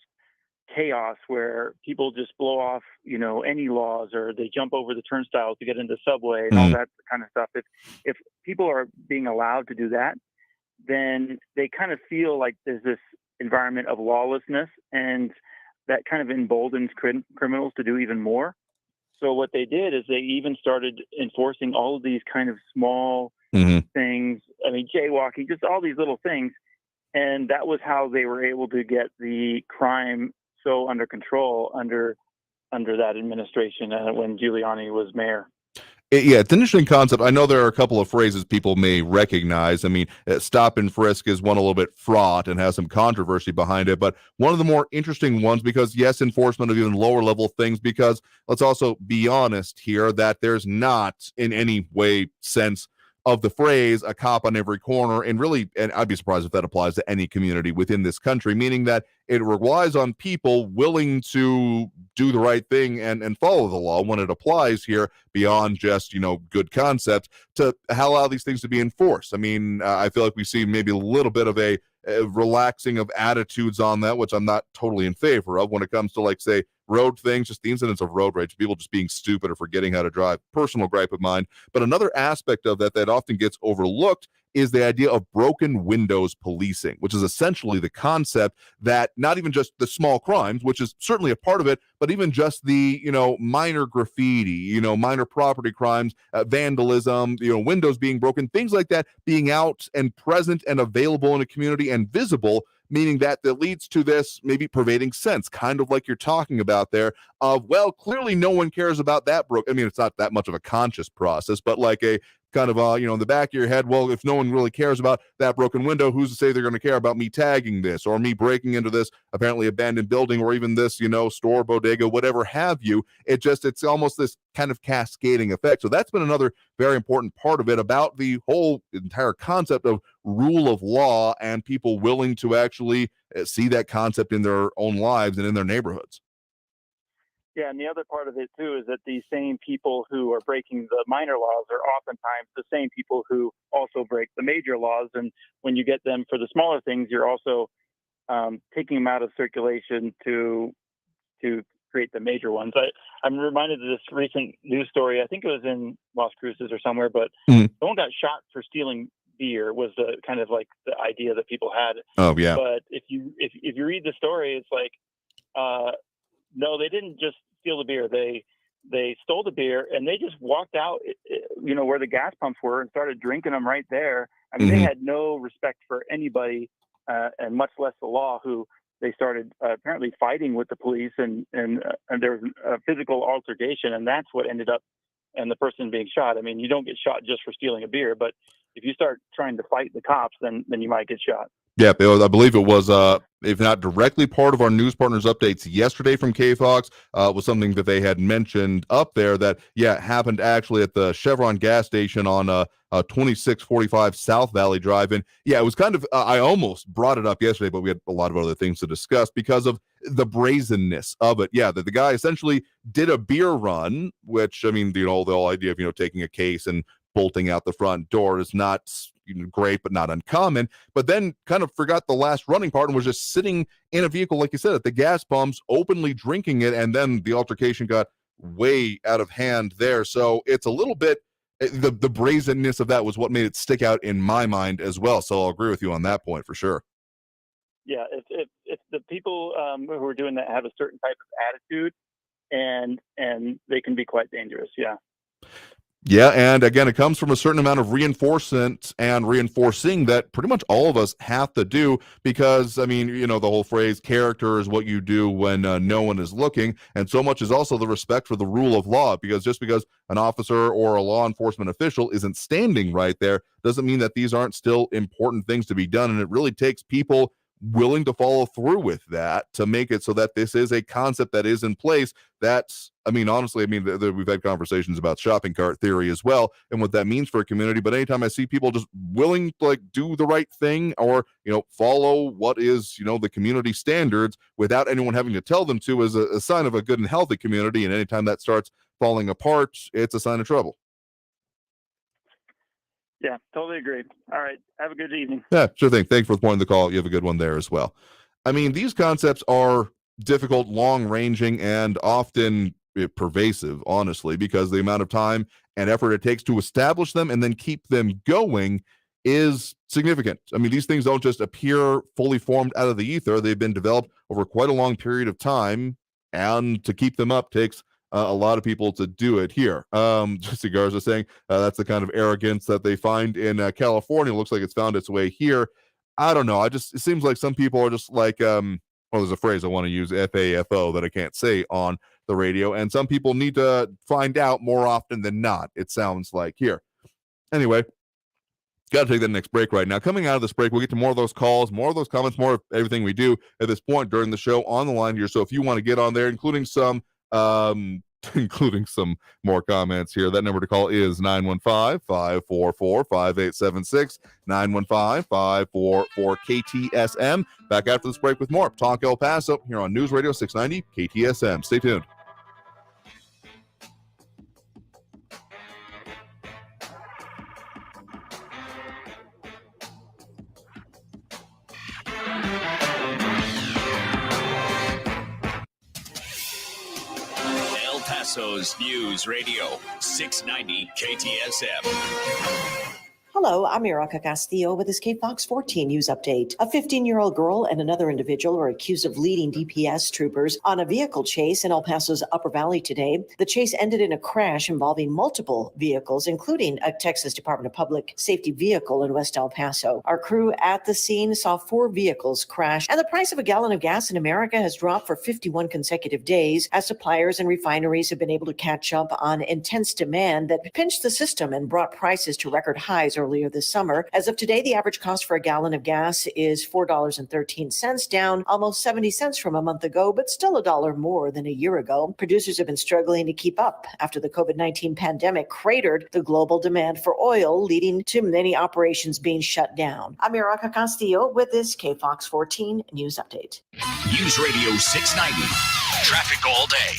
chaos, where people just blow off, any laws, or they jump over the turnstiles to get into the subway and all that kind of stuff. If people are being allowed to do that, then they kind of feel like there's this environment of lawlessness, and that kind of emboldens criminals to do even more. So what they did is they even started enforcing all of these kind of small things. I mean, jaywalking, just all these little things. And that was how they were able to get the crime so under control under that administration when Giuliani was mayor. Yeah, it's an interesting concept. I know there are a couple of phrases people may recognize. I mean, stop and frisk is one a little bit fraught and has some controversy behind it, but one of the more interesting ones, because yes, enforcement of even lower level things, because let's also be honest here that there's not in any way sense of the phrase a cop on every corner, and I'd be surprised if that applies to any community within this country, meaning that it relies on people willing to do the right thing and follow the law when it applies here, beyond just, good concepts, to allow these things to be enforced. I mean, I feel like we see maybe a little bit of a relaxing of attitudes on that, which I'm not totally in favor of when it comes to, say, road things, just the incidents of road rage, people just being stupid or forgetting how to drive. Personal gripe of mine. But another aspect of that often gets overlooked is the idea of broken windows policing, which is essentially the concept that not even just the small crimes, which is certainly a part of it, but even just the, minor graffiti, minor property crimes, vandalism, windows being broken, things like that, being out and present and available in a community and visible, meaning that leads to this maybe pervading sense, kind of like you're talking about there, of, well, clearly no one cares about that I mean, it's not that much of a conscious process, but like a kind of, in the back of your head, well, if no one really cares about that broken window, who's to say they're going to care about me tagging this or me breaking into this apparently abandoned building or even this, store, bodega, whatever have you. It's almost this kind of cascading effect. So that's been another very important part of it, about the whole entire concept of rule of law and people willing to actually see that concept in their own lives and in their neighborhoods. Yeah, and the other part of it, too, is that these same people who are breaking the minor laws are oftentimes the same people who also break the major laws. And when you get them for the smaller things, you're also taking them out of circulation to create the major ones. I'm reminded of this recent news story. I think it was in Las Cruces or somewhere, but someone got shot for stealing beer was the kind of like the idea that people had. Oh, yeah. But if you read the story, it's like, no, they didn't just steal the beer. They stole the beer and they just walked out, where the gas pumps were and started drinking them right there. I mean, they had no respect for anybody, and much less the law, who they started apparently fighting with the police and there was a physical altercation, and that's what ended up and the person being shot. I mean, you don't get shot just for stealing a beer, but if you start trying to fight the cops, then you might get shot. Yeah, I believe it was, if not directly part of our news partners updates yesterday from KFOX, was something that they had mentioned up there that, it happened actually at the Chevron gas station on 2645 South Valley Drive. And it was kind of, I almost brought it up yesterday, but we had a lot of other things to discuss because of the brazenness of it. Yeah, that the guy essentially did a beer run, which, I mean, the whole idea of, taking a case and bolting out the front door is not great, but not uncommon, but then kind of forgot the last running part and was just sitting in a vehicle, like you said, at the gas pumps, openly drinking it, and then the altercation got way out of hand there. So it's a little bit, the brazenness of that was what made it stick out in my mind as well. So I'll agree with you on that point for sure. Yeah, if the people who are doing that have a certain type of attitude, and they can be quite dangerous. Yeah. Yeah, and again, it comes from a certain amount of reinforcement and reinforcing that pretty much all of us have to do because, I mean, the whole phrase, character is what you do when no one is looking, and so much is also the respect for the rule of law, because just because an officer or a law enforcement official isn't standing right there doesn't mean that these aren't still important things to be done, and it really takes people willing to follow through with that to make it so that this is a concept that is in place. That's, I mean, honestly, we've had conversations about shopping cart theory as well and what that means for a community, but anytime I see people just willing to do the right thing or, follow what is, the community standards without anyone having to tell them to is a sign of a good and healthy community, and anytime that starts falling apart, it's a sign of trouble. Yeah, totally agree. All right. Have a good evening. Yeah, sure thing. Thanks for pointing the call. You have a good one there as well. I mean, these concepts are difficult, long-ranging, and often pervasive, honestly, because the amount of time and effort it takes to establish them and then keep them going is significant. I mean, these things don't just appear fully formed out of the ether. They've been developed over quite a long period of time, and to keep them up takes a lot of people to do it here. Jesse Garza saying that's the kind of arrogance that they find in California. Looks like it's found its way here. I don't know. It seems like some people are just like, there's a phrase I want to use, FAFO, that I can't say on the radio. And some people need to find out more often than not, it sounds like here. Anyway, got to take that next break right now. Coming out of this break, we'll get to more of those calls, more of those comments, more of everything we do at this point during the show on the line here. So if you want to get on there, including some more comments here, that number to call is 915-544-5876, 915-544-KTSM. Back after this break with more Talk El Paso here on News Radio 690 KTSM. Stay tuned. El Paso's News Radio 690 KTSM. Hello, I'm Erica Castillo with this KFOX 14 News Update. A 15-year-old girl and another individual are accused of leading DPS troopers on a vehicle chase in El Paso's Upper Valley today. The chase ended in a crash involving multiple vehicles, including a Texas Department of Public Safety vehicle in West El Paso. Our crew at the scene saw 4 vehicles crash, and the price of a gallon of gas in America has dropped for 51 consecutive days as suppliers and refineries have been able to catch up on intense demand that pinched the system and brought prices to record highs earlier this summer. As of today, the average cost for a gallon of gas is $4.13, down almost 70 cents from a month ago, but still $1 more than a year ago. Producers have been struggling to keep up after the COVID-19 pandemic cratered the global demand for oil, leading to many operations being shut down. I'm Erica Castillo with this KFOX 14 News Update. News Radio 690. Traffic all day.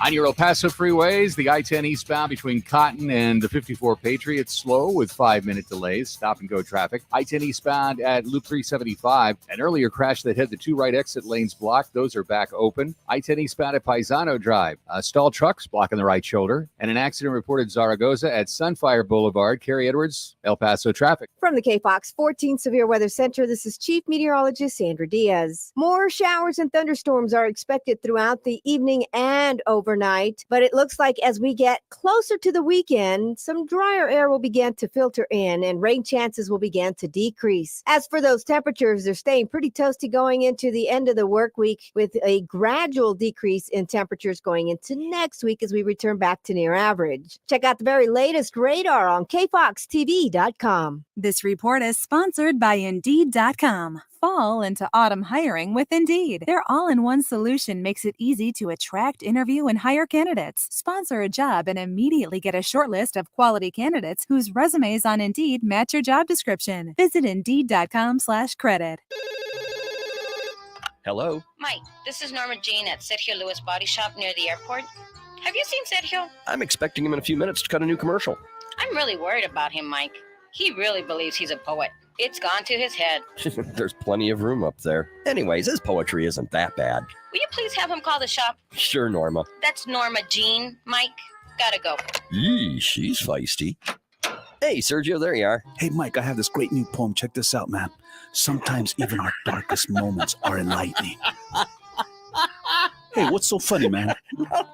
On your El Paso freeways, the I-10 eastbound between Cotton and the 54 Patriot, slow with 5-minute delays, stop-and-go traffic. I-10 eastbound at Loop 375, an earlier crash that had the 2 right exit lanes blocked. Those are back open. I-10 eastbound at Paisano Drive, stalled trucks blocking the right shoulder, and an accident reported Zaragoza at Sunfire Boulevard. Carrie Edwards, El Paso traffic. From the KFOX 14 Severe Weather Center, this is Chief Meteorologist Sandra Diaz. More showers and thunderstorms are expected throughout the evening and overnight, but it looks like as we get closer to the weekend, some drier air will begin to filter in and rain chances will begin to decrease. As for those temperatures, they're staying pretty toasty going into the end of the work week, with a gradual decrease in temperatures going into next week as we return back to near average. Check out the very latest radar on kfoxtv.com. This report is sponsored by Indeed.com. Fall into autumn hiring with Indeed. Their all-in-one solution makes it easy to attract, interview, and hire candidates. Sponsor a job and immediately get a short list of quality candidates whose resumes on Indeed match your job description. Visit Indeed.com/credit. Hello? Mike, this is Norma Jean at Sergio Lewis Body Shop near the airport. Have you seen Sergio? I'm expecting him in a few minutes to cut a new commercial. I'm really worried about him, Mike. He really believes he's a poet. It's gone to his head. There's plenty of room up there. Anyways, his poetry isn't that bad. Will you please have him call the shop? Sure, Norma. That's Norma Jean, Mike. Gotta go. Eee, she's feisty. Hey, Sergio, there you are. Hey, Mike, I have this great new poem. Check this out, man. Sometimes even our darkest moments are enlightening. Hey, what's so funny, man?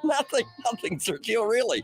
Nothing, Sergio, really.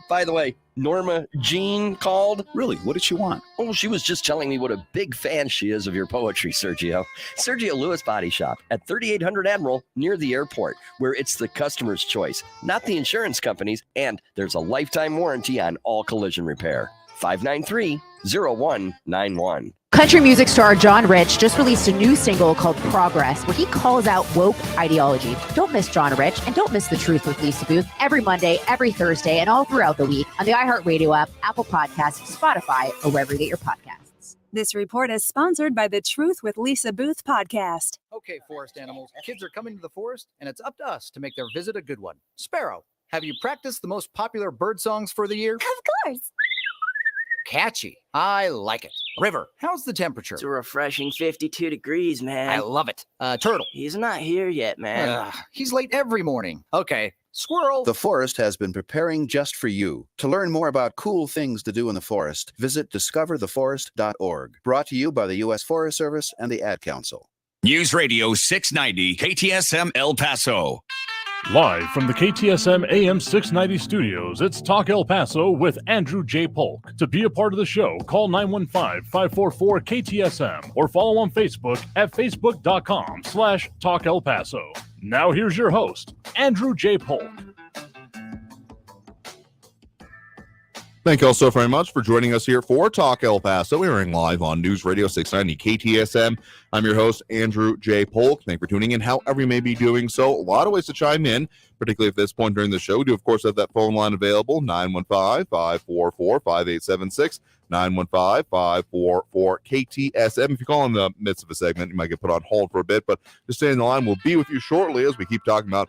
By the way, Norma Jean called. Really? What did she want? Oh, she was just telling me what a big fan she is of your poetry, Sergio. Sergio Lewis Body Shop at 3800 Admiral near the airport, where it's the customer's choice, not the insurance company's, and there's a lifetime warranty on all collision repair. 593-0191. Country music star John Rich just released a new single called Progress, where he calls out woke ideology. Don't miss John Rich, and don't miss The Truth with Lisa Booth every Monday, every Thursday, and all throughout the week on the iHeartRadio app, Apple Podcasts, Spotify, or wherever you get your podcasts. This report is sponsored by the Truth with Lisa Booth podcast. Okay, forest animals, kids are coming to the forest, and it's up to us to make their visit a good one. Sparrow, have you practiced the most popular bird songs for the year? Of course. Catchy. I like it. River, how's the temperature? It's a refreshing 52 degrees, man. I love it. Turtle. He's not here yet, man. He's late every morning. Okay. Squirrel. The forest has been preparing just for you. To learn more about cool things to do in the forest, visit discovertheforest.org. Brought to you by the U.S. Forest Service and the Ad Council. News Radio 690 KTSM El Paso. Live from the KTSM AM 690 studios, it's Talk El Paso with Andrew J. Polk. To be a part of the show, call 915-544-KTSM or follow on Facebook at facebook.com/Talk El Paso. Now here's your host, Andrew J. Polk. Thank you all so very much for joining us here for Talk El Paso, airing live on News Radio 690 KTSM. I'm your host, Andrew J. Polk. Thank you for tuning in, however you may be doing so. A lot of ways to chime in, particularly at this point during the show. We do, of course, have that phone line available, 915-544-5876, 915-544-KTSM. If you call in the midst of a segment, you might get put on hold for a bit, but just stay in the line. We'll be with you shortly as we keep talking about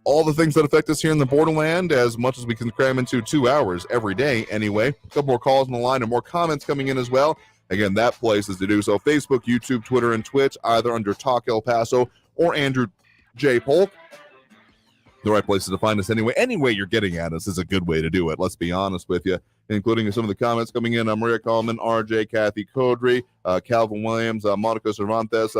all the things that affect us here in the Borderland, as much as we can cram into 2 hours every day anyway. A couple more calls on the line and more comments coming in as well. Again, that place is to do so. Facebook, YouTube, Twitter, and Twitch, either under Talk El Paso or Andrew J. Polk. The right places to find us anyway. Any way you're getting at us is a good way to do it. Let's be honest with you. including some of the comments coming in. Maria Coleman, RJ, Kathy Codry, Calvin Williams, Monica Cervantes,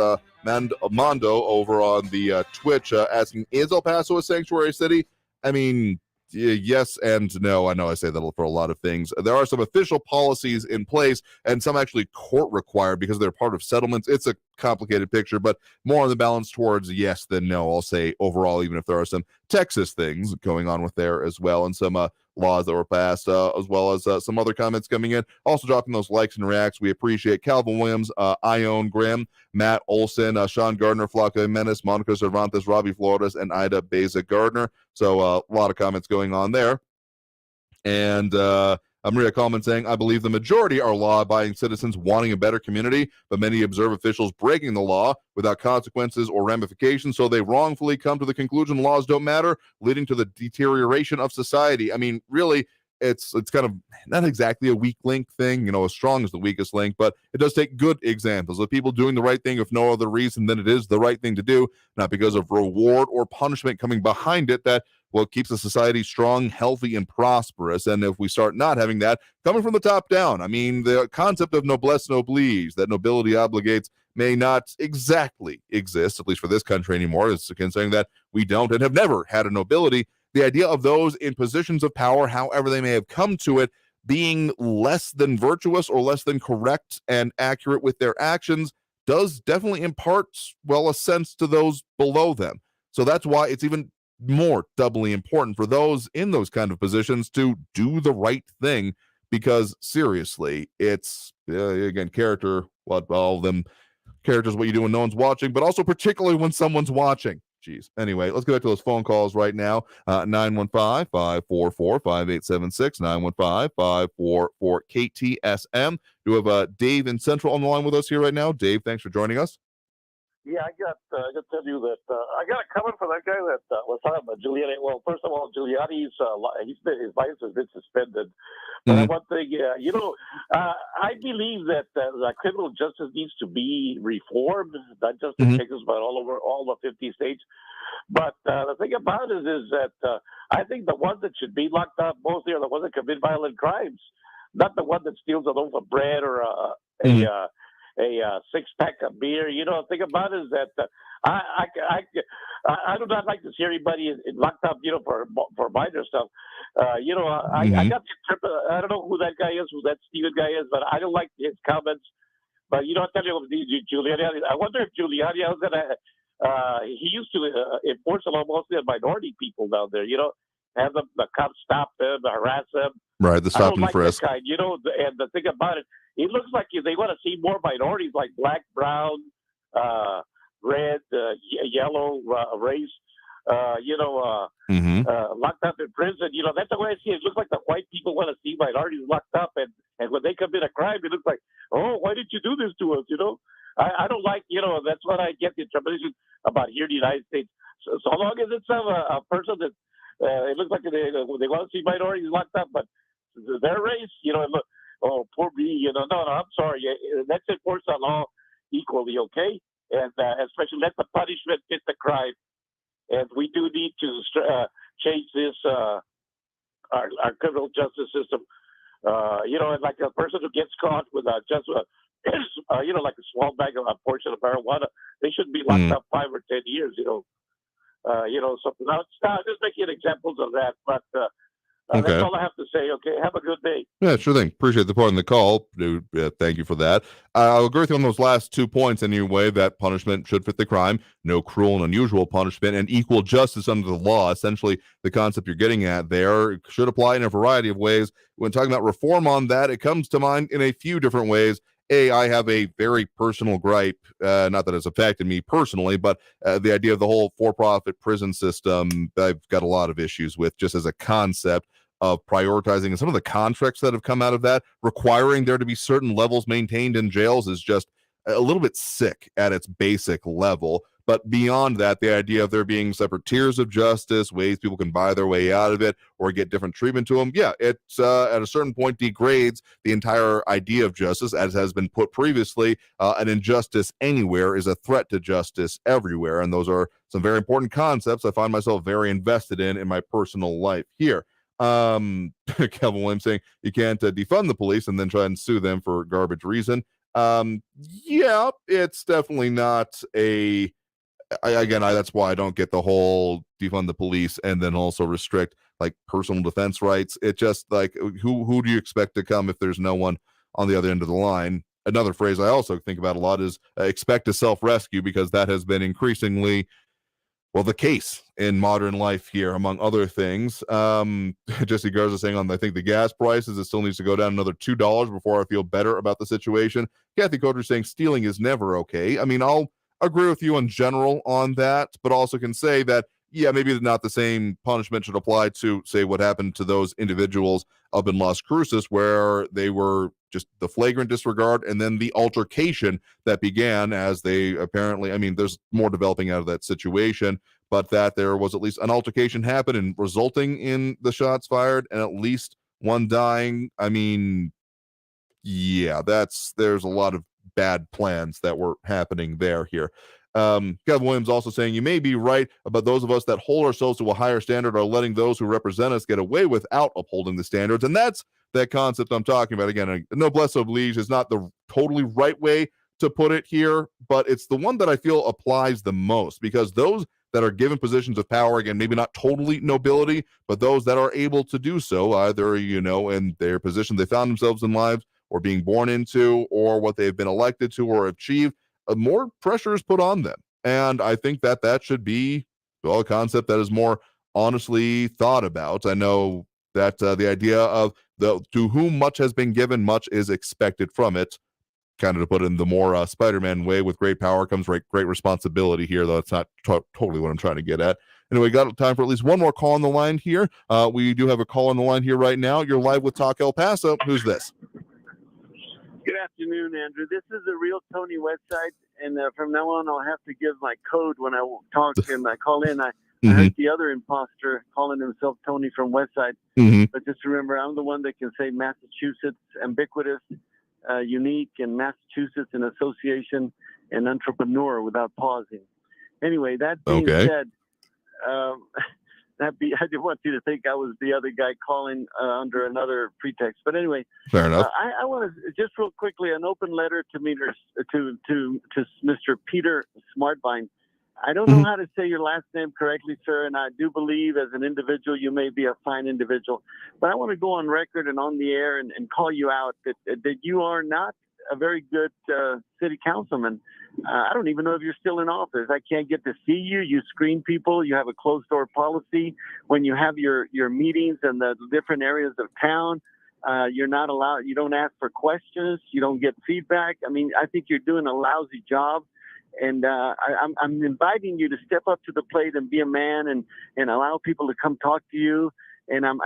Mondo over on the Twitch asking, is El Paso a sanctuary city? I mean, yes and no. I know I say that for a lot of things. There are some official policies in place and some actually court required because they're part of settlements. It's a complicated picture, but more on the balance towards yes than no. I'll say overall, even if there are some Texas things going on with there as well, and some laws that were passed, as well as some other comments coming in. Also dropping those likes and reacts. We appreciate Calvin Williams, Ione Grimm, Matt Olson, Sean Gardner, Flaco Menace, Monica Cervantes, Robbie Flores, and Ida Beza Gardner. So a lot of comments going on there. And Maria Coleman saying, I believe the majority are law-abiding citizens wanting a better community, but many observe officials breaking the law without consequences or ramifications, so they wrongfully come to the conclusion laws don't matter, leading to the deterioration of society. I mean, really, it's kind of not exactly a weak link thing, as strong as the weakest link, but it does take good examples of people doing the right thing, if no other reason than it is the right thing to do, not because of reward or punishment coming behind it, that keeps a society strong, healthy, and prosperous. And if we start not having that coming from the top down, I mean, the concept of noblesse oblige, that nobility obligates, may not exactly exist, at least for this country anymore. It's considering that we don't and have never had a nobility. The idea of those in positions of power, however they may have come to it, being less than virtuous or less than correct and accurate with their actions does definitely impart, a sense to those below them. So that's why it's even more doubly important for those in those kind of positions to do the right thing, because seriously, it's again, characters, what you do when no one's watching, but also particularly when someone's watching. Jeez. Anyway, let's go back to those phone calls right now. 915-544-5876, 915-544-KTSM. Do we have Dave in Central on the line with us here right now? Dave, thanks for joining us. Yeah, I got to tell you that I got a comment for that guy that was talking about Giuliani. Well, first of all, Giuliani's his license has been suspended. But one thing, I believe that the criminal justice needs to be reformed, not just in Texas, but all over all the 50 states. But the thing about it is that I think the ones that should be locked up mostly are the ones that commit violent crimes, not the one that steals a loaf of bread or a six-pack of beer. The thing about it is that I do not like to see everybody locked up, for minor stuff. I got I don't know who that guy is, who that Steven guy is, but I don't like his comments. But I'll tell you, Giuliani. I wonder if Giuliani was gonna. He used to enforce the law mostly on minority people down there. Have them, the cops stop them, harass them. Right, the stop and frisk. That kind, and the thing about it, it looks like they want to see more minorities like black, brown, red, yellow, race, locked up in prison. That's the way I see it. It looks like the white people want to see minorities locked up, and when they commit a crime, it looks like, oh, why did you do this to us? I don't like, that's what I get the interpretation about here in the United States. So long as it's a person that it looks like they want to see minorities locked up, but their race, look, oh, poor me, no, I'm sorry. Let's enforce the law equally, okay? And especially let the punishment fit the crime. And we do need to change this, our criminal justice system. And like a person who gets caught with just like a small bag of a portion of marijuana, they shouldn't be locked up 5 or 10 years, So now just making examples of that, but that's all I have to say. Okay, have a good day. Yeah, sure thing. Appreciate the part in the call, dude. Thank you for that. I'll agree with you on those last 2 points anyway, that punishment should fit the crime, no cruel and unusual punishment, and equal justice under the law. Essentially, the concept you're getting at there should apply in a variety of ways. When talking about reform on that, it comes to mind in a few different ways. I have a very personal gripe, not that it's affected me personally, but the idea of the whole for-profit prison system, I've got a lot of issues with just as a concept of prioritizing, and some of the contracts that have come out of that, requiring there to be certain levels maintained in jails is just a little bit sick at its basic level. But beyond that, the idea of there being separate tiers of justice, ways people can buy their way out of it or get different treatment to them, it's at a certain point degrades the entire idea of justice, as has been put previously. An injustice anywhere is a threat to justice everywhere, and those are some very important concepts I find myself very invested in my personal life here. Calvin Williams saying you can't defund the police and then try and sue them for garbage reason. Yeah, it's definitely not that's why I don't get the whole defund the police and then also restrict like personal defense rights. It just like who do you expect to come if there's no one on the other end of the line? Another phrase I also think about a lot is expect to self-rescue, because that has been increasingly the case in modern life here, among other things. Jesse Garza saying I think the gas prices, it still needs to go down another $2 before I feel better about the situation. Kathy Coder saying stealing is never okay. I mean, I'll agree with you in general on that, but also can say that, yeah, maybe not the same punishment should apply to, say, what happened to those individuals up in Las Cruces, where they were just the flagrant disregard and then the altercation that began as they apparently, I mean, there's more developing out of that situation, but that there was at least an altercation happen and resulting in the shots fired and at least one dying. I mean, yeah, there's a lot of bad plans that were happening here. Kevin Williams also saying you may be right about those of us that hold ourselves to a higher standard are letting those who represent us get away without upholding the standards. And that's that concept I'm talking about. Again, noblesse oblige is not the totally right way to put it here, but it's the one that I feel applies the most, because those that are given positions of power, again, maybe not totally nobility, but those that are able to do so, either, in their position they found themselves in lives or being born into, or what they've been elected to or achieved, more pressure is put on them. And I think that should be a concept that is more honestly thought about. I know that the idea of to whom much has been given, much is expected from it, kind of to put it in the more Spider-Man way, with great power comes great responsibility here, though it's not totally what I'm trying to get at. Anyway, got time for at least one more call on the line here. We do have a call on the line here right now. You're live with Talk El Paso. Who's this? Good afternoon, Andrew. This is the real Tony Westside, and from now on, I'll have to give my code when I talk and I call in. I heard the other imposter calling himself Tony from Westside, but just remember, I'm the one that can say Massachusetts, ubiquitous, unique, and Massachusetts in association and entrepreneur without pausing. Anyway, that being said, I didn't want you to think I was the other guy calling under another pretext. But anyway, fair enough. I want to just real quickly an open letter to Mr. Peter Smartvine. I don't know how to say your last name correctly, sir, and I do believe as an individual you may be a fine individual. But I want to go on record and on the air and call you out that you are not a very good city councilman. I don't even know if you're still in office. I can't get to see you. You screen people. You have a closed door policy. When you have your meetings in the different areas of town, you're not allowed. You don't ask for questions. You don't get feedback. I mean, I think you're doing a lousy job. And I'm inviting you to step up to the plate and be a man and allow people to come talk to you. And I'm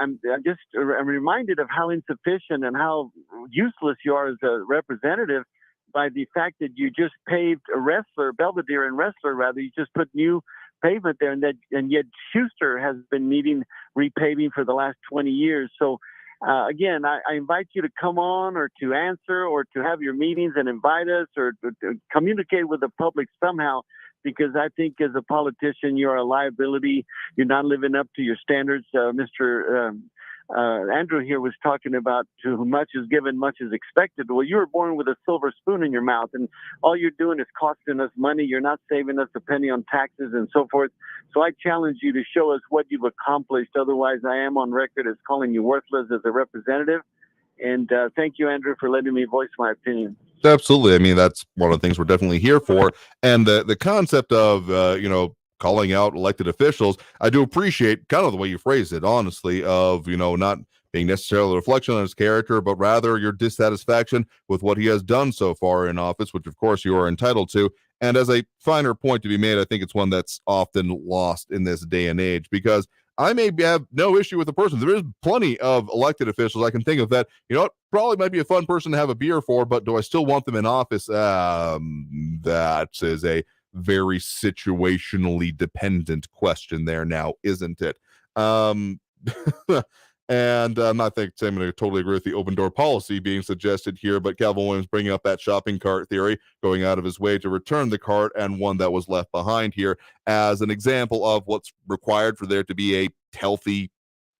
reminded of how insufficient and how useless you are as a representative by the fact that you just paved Belvedere and Wrestler, rather, you just put new pavement there, and yet Schuster has been needing repaving for the last 20 years. So again, I invite you to come on or to answer or to have your meetings and invite us or to communicate with the public somehow, because I think as a politician, you're a liability. You're not living up to your standards. Mr. Andrew here was talking about to whom much is given, much is expected. Well, you were born with a silver spoon in your mouth, and all you're doing is costing us money. You're not saving us a penny on taxes and so forth. So I challenge you to show us what you've accomplished. Otherwise, I am on record as calling you worthless as a representative. And thank you, Andrew, for letting me voice my opinion. Absolutely. I mean, that's one of the things we're definitely here for. And the concept of, calling out elected officials, I do appreciate kind of the way you phrased it, honestly, of, not being necessarily a reflection on his character, but rather your dissatisfaction with what he has done so far in office, which of course you are entitled to. And as a finer point to be made, I think it's one that's often lost in this day and age, because I may have no issue with the person. There is plenty of elected officials I can think of that, probably might be a fun person to have a beer for, but do I still want them in office? That is a very situationally dependent question there now, isn't it? And I'm not saying I'm going to totally agree with the open door policy being suggested here, but Calvin Williams bringing up that shopping cart theory, going out of his way to return the cart and one that was left behind here as an example of what's required for there to be a healthy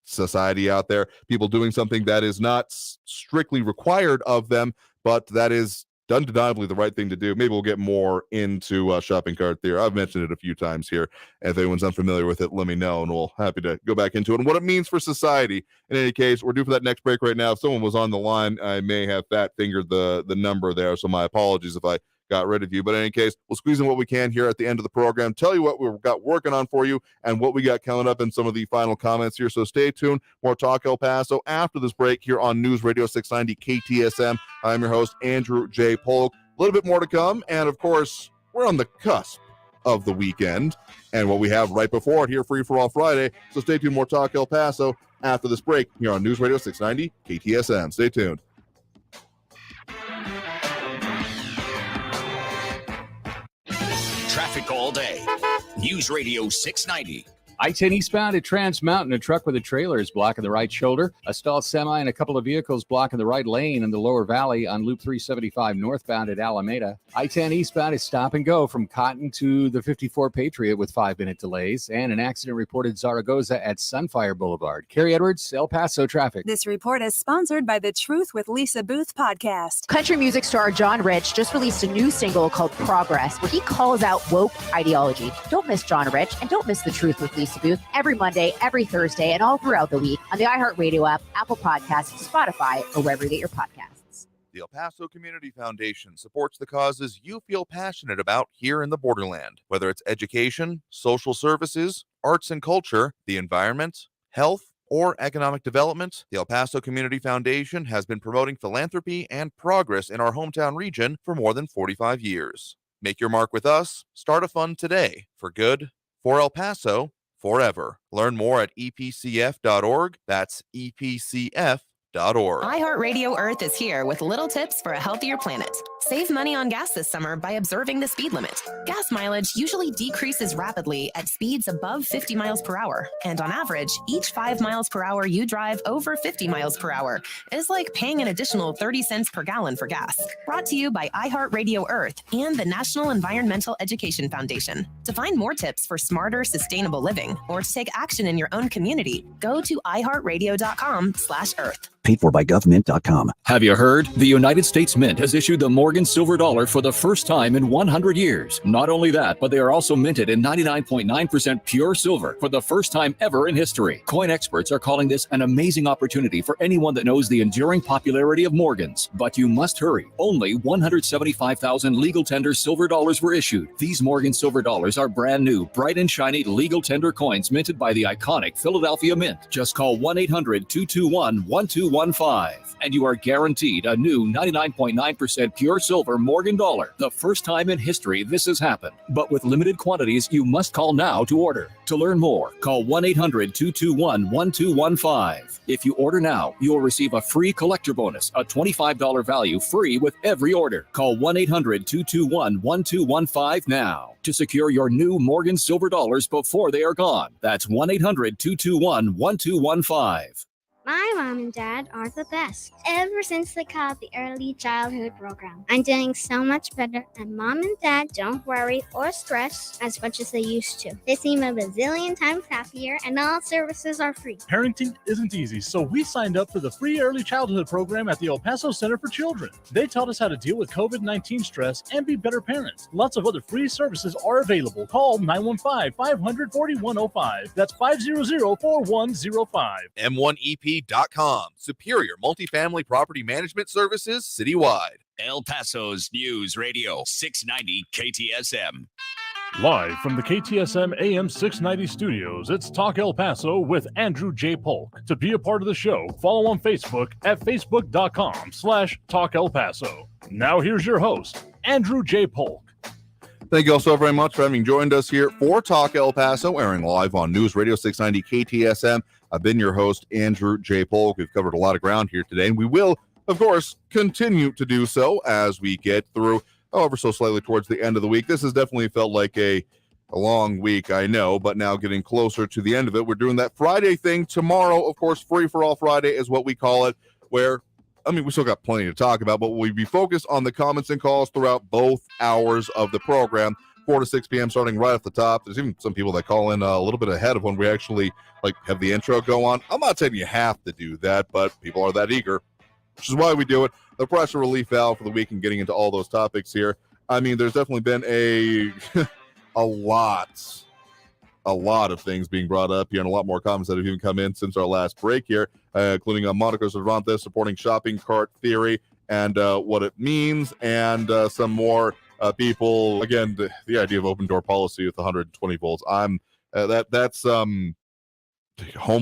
society out there, people doing something that is not strictly required of them, but that is undeniably the right thing to do. Maybe we'll get more into shopping cart theory. I've mentioned it a few times here. If anyone's unfamiliar with it, let me know, and we'll happy to go back into it and what it means for society. In any case, we're due for that next break right now. If someone was on the line, I may have fat fingered the number there, so my apologies if I got rid of you. But in any case, we'll squeeze in what we can here at the end of the program, tell you what we've got working on for you and what we got coming up in some of the final comments here. So stay tuned. More Talk El Paso after this break here on News Radio 690 KTSM. I'm your host, Andrew J. Polk. A little bit more to come. And of course, we're on the cusp of the weekend and what we have right before it here, Free for All Friday. So stay tuned. More Talk El Paso after this break here on News Radio 690 KTSM. Stay tuned. Traffic all day. News Radio 690. I-10 eastbound at Trans Mountain, a truck with a trailer is blocking the right shoulder. A stalled semi and a couple of vehicles blocking the right lane in the lower valley on Loop 375 northbound at Alameda. I-10 eastbound is stop and go from Cotton to the 54 Patriot with 5-minute delays. And an accident reported Zaragoza at Sunfire Boulevard. Carrie Edwards, El Paso traffic. This report is sponsored by the Truth with Lisa Booth podcast. Country music star John Rich just released a new single called Progress, where he calls out woke ideology. Don't miss John Rich and don't miss The Truth with Lisa Booth every Monday, every Thursday, and all throughout the week on the iHeartRadio app, Apple Podcasts, Spotify, or wherever you get your podcasts. The El Paso Community Foundation supports the causes you feel passionate about here in the Borderland, whether it's education, social services, arts and culture, the environment, health, or economic development. The El Paso Community Foundation has been promoting philanthropy and progress in our hometown region for more than 45 years. Make your mark with us. Start a fund today for good, for El Paso, forever. Learn more at epcf.org. That's epcf.org. iHeartRadio Earth is here with little tips for a healthier planet. Save money on gas this summer by observing the speed limit. Gas mileage usually decreases rapidly at speeds above 50 miles per hour. And on average, each 5 miles per hour you drive over 50 miles per hour is like paying an additional 30 cents per gallon for gas. Brought to you by iHeartRadio Earth and the National Environmental Education Foundation. To find more tips for smarter, sustainable living or to take action in your own community, go to iHeartRadio.com/Earth. Paid for by government.com. Have you heard? The United States Mint has issued the Morgan Silver Dollar for the first time in 100 years. Not only that, but they are also minted in 99.9% pure silver for the first time ever in history. Coin experts are calling this an amazing opportunity for anyone that knows the enduring popularity of Morgans. But you must hurry. Only 175,000 legal tender silver dollars were issued. These Morgan Silver Dollars are brand new, bright and shiny legal tender coins minted by the iconic Philadelphia Mint. Just call 1-800-221-1215 and you are guaranteed a new 99.9% pure silver Morgan dollar. The first time in history this has happened. But with limited quantities, you must call now to order. To learn more, call 1-800-221-1215. If you order now, you will receive a free collector bonus, a $25 value free with every order. Call 1-800-221-1215 now to secure your new Morgan Silver Dollars before they are gone. That's 1-800-221-1215. My mom and dad are the best. Ever since they called the early childhood program, I'm doing so much better, and mom and dad don't worry or stress as much as they used to. They seem a bazillion times happier, and all services are free. Parenting isn't easy, so we signed up for the free early childhood program at the El Paso Center for Children. They taught us how to deal with COVID-19 stress and be better parents. Lots of other free services are available. Call 915-500-4105. That's 500-4105. M1EP.com. Superior multifamily property management services citywide. El Paso's News Radio 690 KTSM. Live from the KTSM AM 690 studios, it's Talk El Paso with Andrew J. Polk. To be a part of the show, follow on Facebook at facebook.com/Talk El Paso. Now here's your host, Andrew J. Polk. Thank you all so very much for having joined us here for Talk El Paso, airing live on News Radio 690 KTSM. I've been your host, Andrew J. Polk. We've covered a lot of ground here today, and we will, of course, continue to do so as we get through, however so slightly towards the end of the week. This has definitely felt like a long week, I know, but now getting closer to the end of it. We're doing that Friday thing tomorrow. Of course, Free for All Friday is what we call it, where, I mean, we still got plenty to talk about, but we'll be focused on the comments and calls throughout both hours of the program. 4 to 6 p.m. starting right off the top. There's even some people that call in a little bit ahead of when we actually have the intro go on. I'm not saying you have to do that, but people are that eager, which is why we do it. The pressure relief valve for the week and getting into all those topics here. I mean, there's definitely been a lot of things being brought up here and a lot more comments that have even come in since our last break here, including Monica Cervantes supporting shopping cart theory and what it means, and some more people, again, the idea of open door policy with 120 volts. That's Home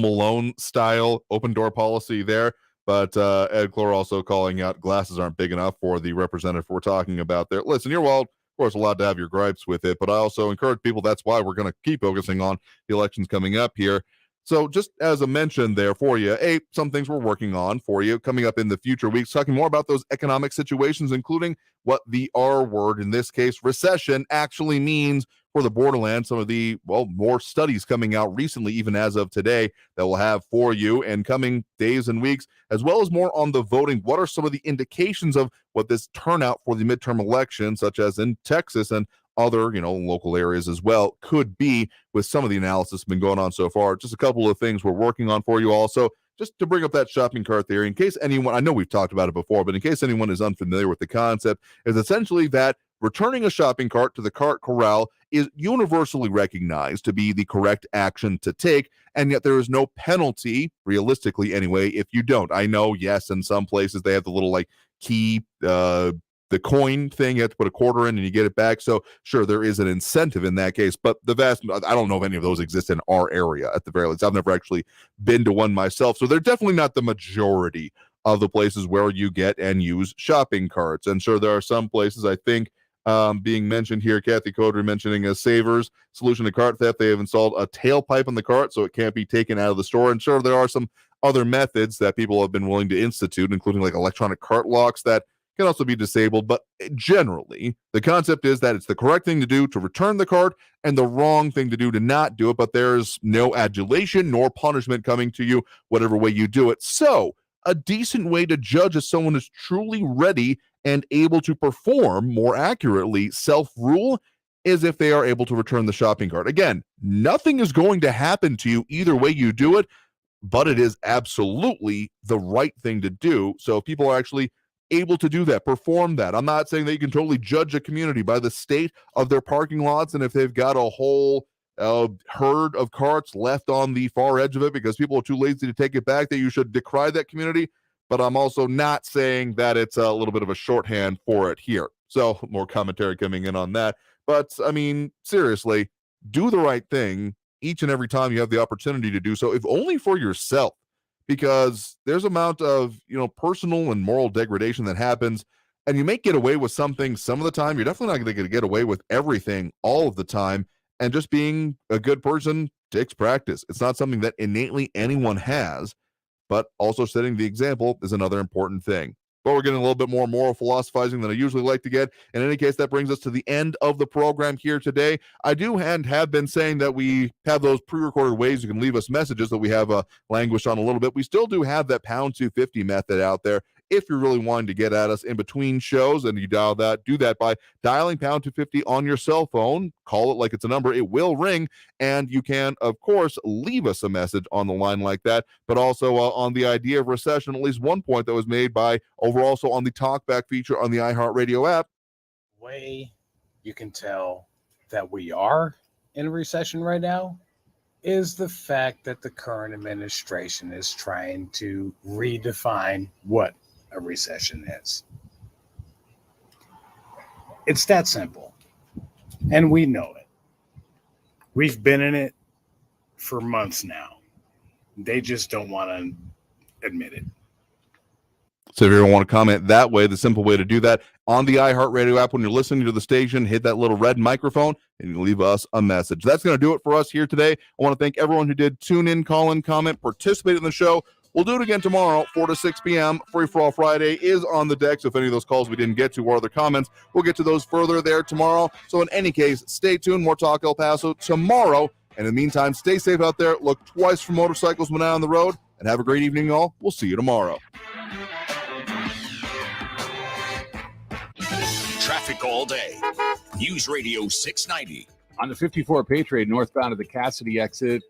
Alone style open door policy there. But Ed Clore also calling out glasses aren't big enough for the representative we're talking about there. Listen, you're of course, allowed to have your gripes with it, but I also encourage people, that's why we're going to keep focusing on the elections coming up here. So just as a mention there for you, some things we're working on for you coming up in the future weeks, talking more about those economic situations, including what the R word, in this case, recession, actually means for the borderland. Some of the, more studies coming out recently, even as of today, that we'll have for you in coming days and weeks, as well as more on the voting. What are some of the indications of what this turnout for the midterm election, such as in Texas and other, local areas as well, could be, with some of the analysis been going on so far. Just a couple of things we're working on for you also. Just to bring up that shopping cart theory, in case anyone, I know we've talked about it before, but in case anyone is unfamiliar with the concept, is essentially that returning a shopping cart to the cart corral is universally recognized to be the correct action to take, and yet there is no penalty, realistically anyway, if you don't. I know, yes, in some places they have the little key, the coin thing, you have to put a quarter in and you get it back. So sure, there is an incentive in that case, but I don't know if any of those exist in our area at the very least. I've never actually been to one myself. So they're definitely not the majority of the places where you get and use shopping carts. And sure, there are some places, I think, being mentioned here, Kathy Codry mentioning a Savers solution to cart theft. They have installed a tailpipe on the cart so it can't be taken out of the store. And sure, there are some other methods that people have been willing to institute, including electronic cart locks that can also be disabled. But generally, the concept is that it's the correct thing to do to return the cart and the wrong thing to do to not do it. But there's no adulation nor punishment coming to you, whatever way you do it. So a decent way to judge if someone is truly ready and able to perform more accurately self-rule is if they are able to return the shopping cart. Again, nothing is going to happen to you either way you do it, but it is absolutely the right thing to do. So if people are actually able to do that, perform that. I'm not saying that you can totally judge a community by the state of their parking lots and if they've got a whole herd of carts left on the far edge of it because people are too lazy to take it back, that you should decry that community. But I'm also not saying that it's a little bit of a shorthand for it here. So more commentary coming in on that. But I mean, seriously, do the right thing each and every time you have the opportunity to do so, if only for yourself, because there's amount of, personal and moral degradation that happens, and you may get away with something some of the time. You're definitely not going to get away with everything all of the time. And just being a good person takes practice. It's not something that innately anyone has, but also setting the example is another important thing. But we're getting a little bit more moral philosophizing than I usually like to get. In any case, that brings us to the end of the program here today. I do and have been saying that we have those pre-recorded ways you can leave us messages that we have languished on a little bit. We still do have that pound 250 method out there. If you're really wanting to get at us in between shows, and you do that by dialing pound 250 on your cell phone, call it like it's a number, it will ring, and you can, of course, leave us a message on the line like that. But also on the idea of recession, at least one point that was made by also on the talkback feature on the iHeartRadio app. Way you can tell that we are in a recession right now is the fact that the current administration is trying to redefine what a recession is. It's that simple. And we know it. We've been in it for months now. They just don't want to admit it. So if you ever want to comment that way, the simple way to do that on the iHeartRadio app, when you're listening to the station, hit that little red microphone and you leave us a message. That's going to do it for us here today. I want to thank everyone who did tune in, call in, comment, participate in the show. We'll do it again tomorrow, 4 to 6 p.m. Free for All Friday is on the deck. So if any of those calls we didn't get to or other comments, we'll get to those further there tomorrow. So in any case, stay tuned. More Talk El Paso tomorrow. And in the meantime, stay safe out there. Look twice for motorcycles when out on the road. And have a great evening, all. We'll see you tomorrow. traffic all day. News Radio 690. On the 54 Patriot northbound of the Cassidy exit,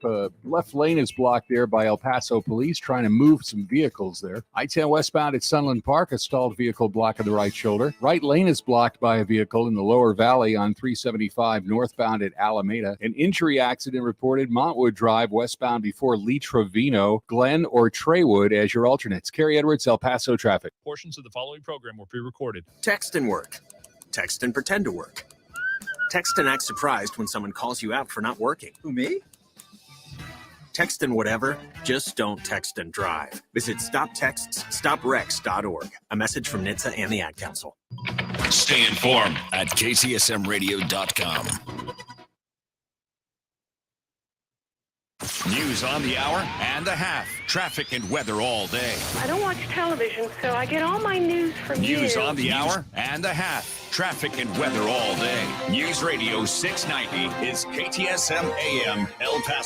left lane is blocked there by El Paso police trying to move some vehicles there. I-10 westbound at Sunland Park, a stalled vehicle blocking the right shoulder. Right lane is blocked by a vehicle in the lower valley on 375 northbound at Alameda. An injury accident reported Montwood Drive westbound before Lee Trevino, Glen or Treywood as your alternates. Kerry Edwards, El Paso traffic. Portions of the following program were pre-recorded. Text and work. Text and pretend to work. Text and act surprised when someone calls you out for not working. Who, me? Text and whatever, just don't text and drive. Visit StopTextsStopWrecks.org. A message from NHTSA and the Ad Council. Stay informed at KTSMradio.com. News on the hour and a half. Traffic and weather all day. I don't watch television, so I get all my news from you. News on the hour and a half. Traffic and weather all day. News Radio 690 is KTSM AM El Paso.